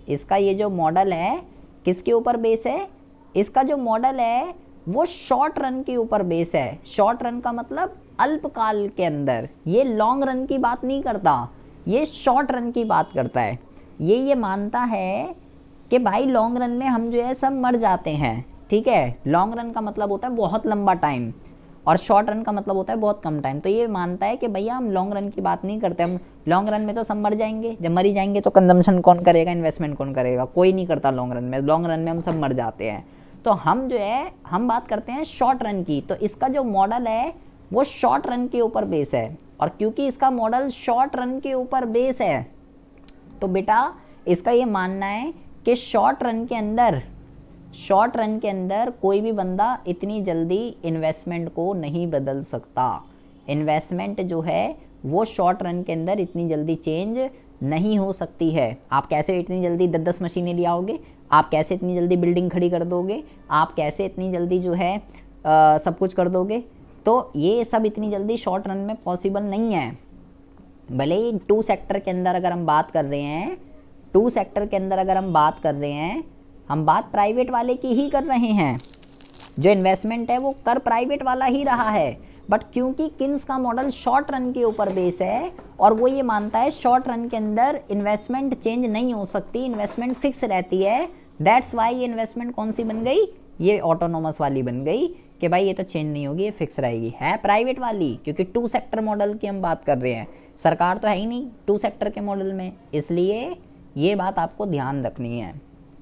इसका ये जो मॉडल है किसके ऊपर बेस है, इसका जो मॉडल है वो शॉर्ट रन के ऊपर बेस है। शॉर्ट रन का मतलब अल्पकाल के अंदर, ये लॉन्ग रन की बात नहीं करता, ये शॉर्ट रन की बात करता है। ये मानता है कि भाई लॉन्ग रन में हम जो है सब मर जाते हैं, ठीक है। लॉन्ग रन का मतलब होता है बहुत लंबा टाइम और शॉर्ट रन का मतलब होता है बहुत कम टाइम। तो ये मानता है कि भैया हम लॉन्ग रन की बात नहीं करते, हम लॉन्ग रन में तो सब मर जाएंगे, जब मर ही जाएंगे तो कंजम्पशन कौन करेगा, इन्वेस्टमेंट कौन करेगा, कोई नहीं करता लॉन्ग रन में। लॉन्ग रन में हम सब मर जाते हैं। तो हम जो है हम बात करते हैं शॉर्ट रन की। तो इसका जो मॉडल है वो शॉर्ट रन के ऊपर बेस है, और क्योंकि इसका मॉडल शॉर्ट रन के ऊपर बेस है तो बेटा इसका ये मानना है कि शॉर्ट रन के अंदर कोई भी बंदा इतनी जल्दी इन्वेस्टमेंट को नहीं बदल सकता। इन्वेस्टमेंट जो है वो शॉर्ट रन के अंदर इतनी जल्दी चेंज नहीं हो सकती है। आप कैसे इतनी जल्दी 10-10 मशीनें ले आओगे, आप कैसे इतनी जल्दी बिल्डिंग खड़ी कर दोगे, आप कैसे इतनी जल्दी जो है सब कुछ कर दोगे। तो ये सब इतनी जल्दी शॉर्ट रन में पॉसिबल नहीं है। भले ही 2 सेक्टर के अंदर अगर हम बात कर रहे हैं, 2 सेक्टर के अंदर अगर हम बात कर रहे हैं, हम बात प्राइवेट वाले की ही कर रहे हैं, जो इन्वेस्टमेंट है वो कर प्राइवेट वाला ही रहा है। बट क्योंकि किन्स का मॉडल शॉर्ट रन के ऊपर बेस है और वो ये मानता है शॉर्ट रन के अंदर इन्वेस्टमेंट चेंज नहीं हो सकती, इन्वेस्टमेंट फिक्स रहती है, दैट्स वाई ये इन्वेस्टमेंट कौन सी बन गई, ये ऑटोनोमस वाली बन गई कि भाई ये तो चेंज नहीं होगी, ये फिक्स रहेगी। है प्राइवेट वाली, क्योंकि 2 सेक्टर मॉडल की हम बात कर रहे हैं, सरकार तो है ही नहीं 2 सेक्टर के मॉडल में, इसलिए ये बात आपको ध्यान रखनी है।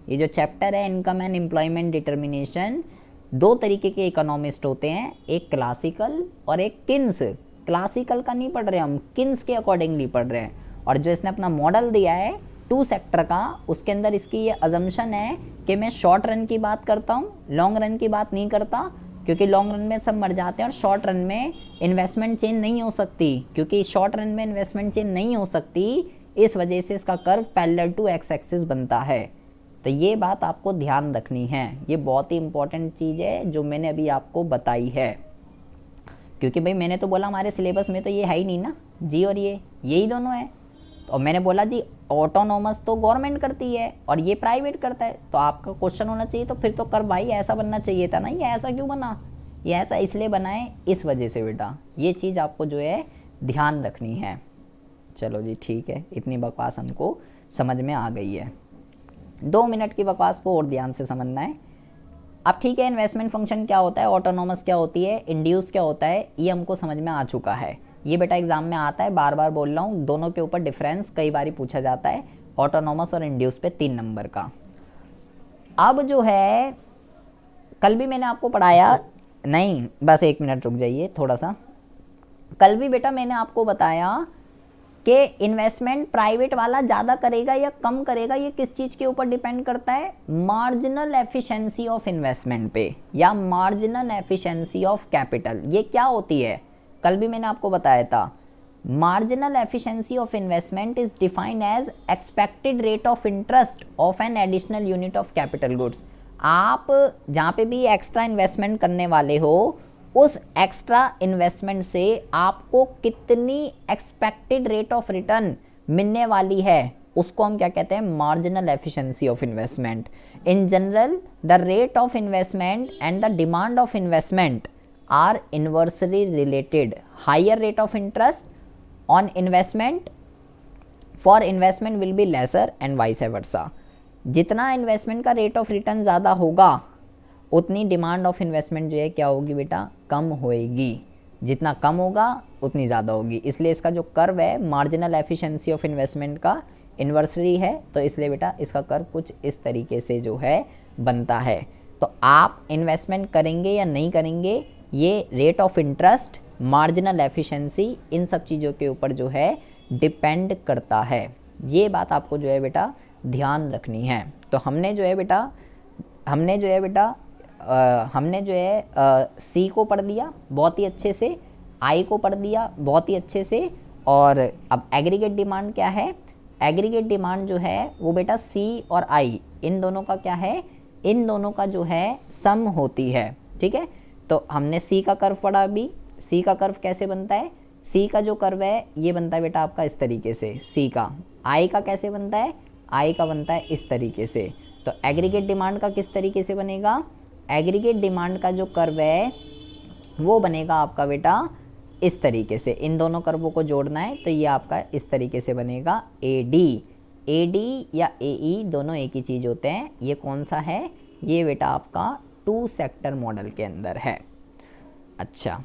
ये जो चैप्टर है इनकम एंड एम्प्लॉयमेंट डिटर्मिनेशन, 2 तरीके के इकोनॉमिस्ट होते हैं, एक क्लासिकल और एक किन्स। क्लासिकल का नहीं पढ़ रहे हम, किन्स के अकॉर्डिंगली पढ़ रहे हैं। और जो इसने अपना मॉडल दिया है टू सेक्टर का, उसके अंदर इसकी ये अजम्पशन है कि मैं शॉर्ट रन की बात करता हूँ, लॉन्ग रन की बात नहीं करता, क्योंकि लॉन्ग रन में सब मर जाते हैं और शॉर्ट रन में इन्वेस्टमेंट चेंज नहीं हो सकती, क्योंकि शॉर्ट रन में इन्वेस्टमेंट चेंज नहीं हो सकती, इस वजह से इसका curve parallel to X axis बनता है। तो ये बात आपको ध्यान रखनी है, ये बहुत ही इंपॉर्टेंट चीज़ है जो मैंने अभी आपको बताई है, क्योंकि भाई मैंने तो बोला हमारे सिलेबस में तो ये है ही नहीं ना, जी और ये यही दोनों है। और मैंने बोला जी ऑटोनोमस तो गवर्नमेंट करती है और ये प्राइवेट करता है, तो आपका क्वेश्चन होना चाहिए तो फिर तो कर भाई ऐसा बनना चाहिए था ना, ये ऐसा क्यों बना, ये ऐसा इसलिए बना है इस वजह से बेटा, ये चीज़ आपको जो है ध्यान रखनी है। चलो जी ठीक है, इतनी बकवास हमको समझ में आ गई है, 2 मिनट की बकवास को और ध्यान से समझना है। अब ठीक है, इन्वेस्टमेंट फंक्शन क्या होता है, ऑटोनोमस क्या होती है, इंड्यूस क्या होता है, ये हमको समझ में आ चुका है। ये बेटा एग्जाम में आता है, बार बार बोल रहा हूँ, दोनों के ऊपर डिफरेंस कई बार पूछा जाता है, ऑटोनोमस और इंड्यूस पे 3 नंबर का। अब जो है कल भी मैंने आपको पढ़ाया, नहीं बस 1 मिनट रुक जाइए थोड़ा सा, कल भी बेटा मैंने आपको बताया कि इन्वेस्टमेंट प्राइवेट वाला ज़्यादा करेगा या कम करेगा, ये किस चीज़ के ऊपर डिपेंड करता है, मार्जिनल एफिशिएंसी ऑफ इन्वेस्टमेंट पे या मार्जिनल एफिशिएंसी ऑफ कैपिटल। ये क्या होती है, कल भी मैंने आपको बताया था, marginal efficiency of investment is defined as expected rate of interest of an additional unit of capital goods. आप जहाँ पे भी एक्स्ट्रा इन्वेस्टमेंट करने वाले हो, उस एक्स्ट्रा इन्वेस्टमेंट से आपको कितनी एक्सपेक्टेड रेट ऑफ रिटर्न मिलने वाली है, उसको हम क्या कहते हैं, marginal efficiency of investment. In general the rate of investment and the demand of investment are inversely related. Higher rate of interest on investment for investment will be lesser and vice versa. जितना investment का rate of return ज़्यादा होगा, उतनी demand of investment जो है क्या होगी बेटा, कम होएगी, जितना कम होगा उतनी ज़्यादा होगी। इसलिए इसका जो कर्व है मार्जिनल एफिशिएंसी ऑफ इन्वेस्टमेंट का इन्वर्सरी है, तो इसलिए बेटा इसका कर्व कुछ इस तरीके से जो है बनता है। तो आप इन्वेस्टमेंट करेंगे या नहीं करेंगे, ये rate of interest, marginal efficiency, इन सब चीज़ों के ऊपर जो है डिपेंड करता है। ये बात आपको जो है बेटा ध्यान रखनी है। तो हमने जो है सी को पढ़ दिया बहुत ही अच्छे से, आई को पढ़ दिया बहुत ही अच्छे से, और अब एग्रीगेट डिमांड क्या है, एग्रीगेट डिमांड जो है वो बेटा सी और आई इन दोनों का क्या है, इन दोनों का जो है सम होती है, ठीक है। तो हमने सी का कर्व पढ़ा, अभी सी का कर्व कैसे बनता है, सी का जो कर्व है ये बनता है बेटा आपका इस तरीके से, सी का। आई का कैसे बनता है, आई का बनता है इस तरीके से। तो एग्रीगेट डिमांड का किस तरीके से बनेगा, एग्रीगेट डिमांड का जो कर्व है वो बनेगा आपका बेटा इस तरीके से, इन दोनों कर्वों को जोड़ना है तो ये आपका इस तरीके से बनेगा ए डी या ए ई दोनों एक ही चीज़ होते हैं। ये कौन सा है, ये बेटा आपका 2 सेक्टर मॉडल के अंदर है। अच्छा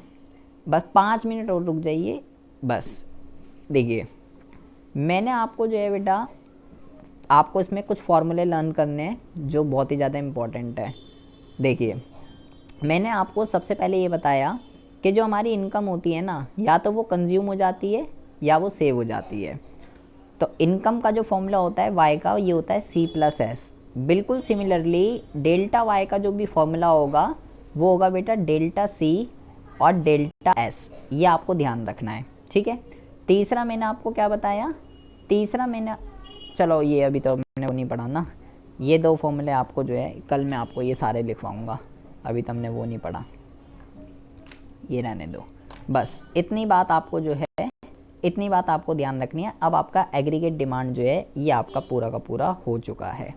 बस 5 मिनट और रुक जाइए, बस देखिए मैंने आपको जो है बेटा, आपको इसमें कुछ फॉर्मूले लर्न करने हैं जो बहुत ही ज़्यादा इम्पोर्टेंट है। देखिए मैंने आपको सबसे पहले ये बताया कि जो हमारी इनकम होती है ना, या तो वो कंज्यूम हो जाती है या वो सेव हो जाती है। तो इनकम का जो फॉर्मूला होता है वाई का, ये होता है C+S। बिल्कुल सिमिलरली डेल्टा वाई का जो भी फॉर्मूला होगा वो होगा बेटा डेल्टा C और डेल्टा S, ये आपको ध्यान रखना है, ठीक है। तीसरा मैंने आपको क्या बताया, तीसरा मैंने, चलो ये अभी तो मैंने वो नहीं पढ़ा ना, ये 2 फॉर्मूले आपको जो है कल मैं आपको ये सारे लिखवाऊंगा, अभी तो हमने वो नहीं पढ़ा, ये रहने दो। बस इतनी बात आपको जो है, इतनी बात आपको ध्यान रखनी है। अब आपका एग्रीगेट डिमांड जो है ये आपका पूरा का पूरा हो चुका है।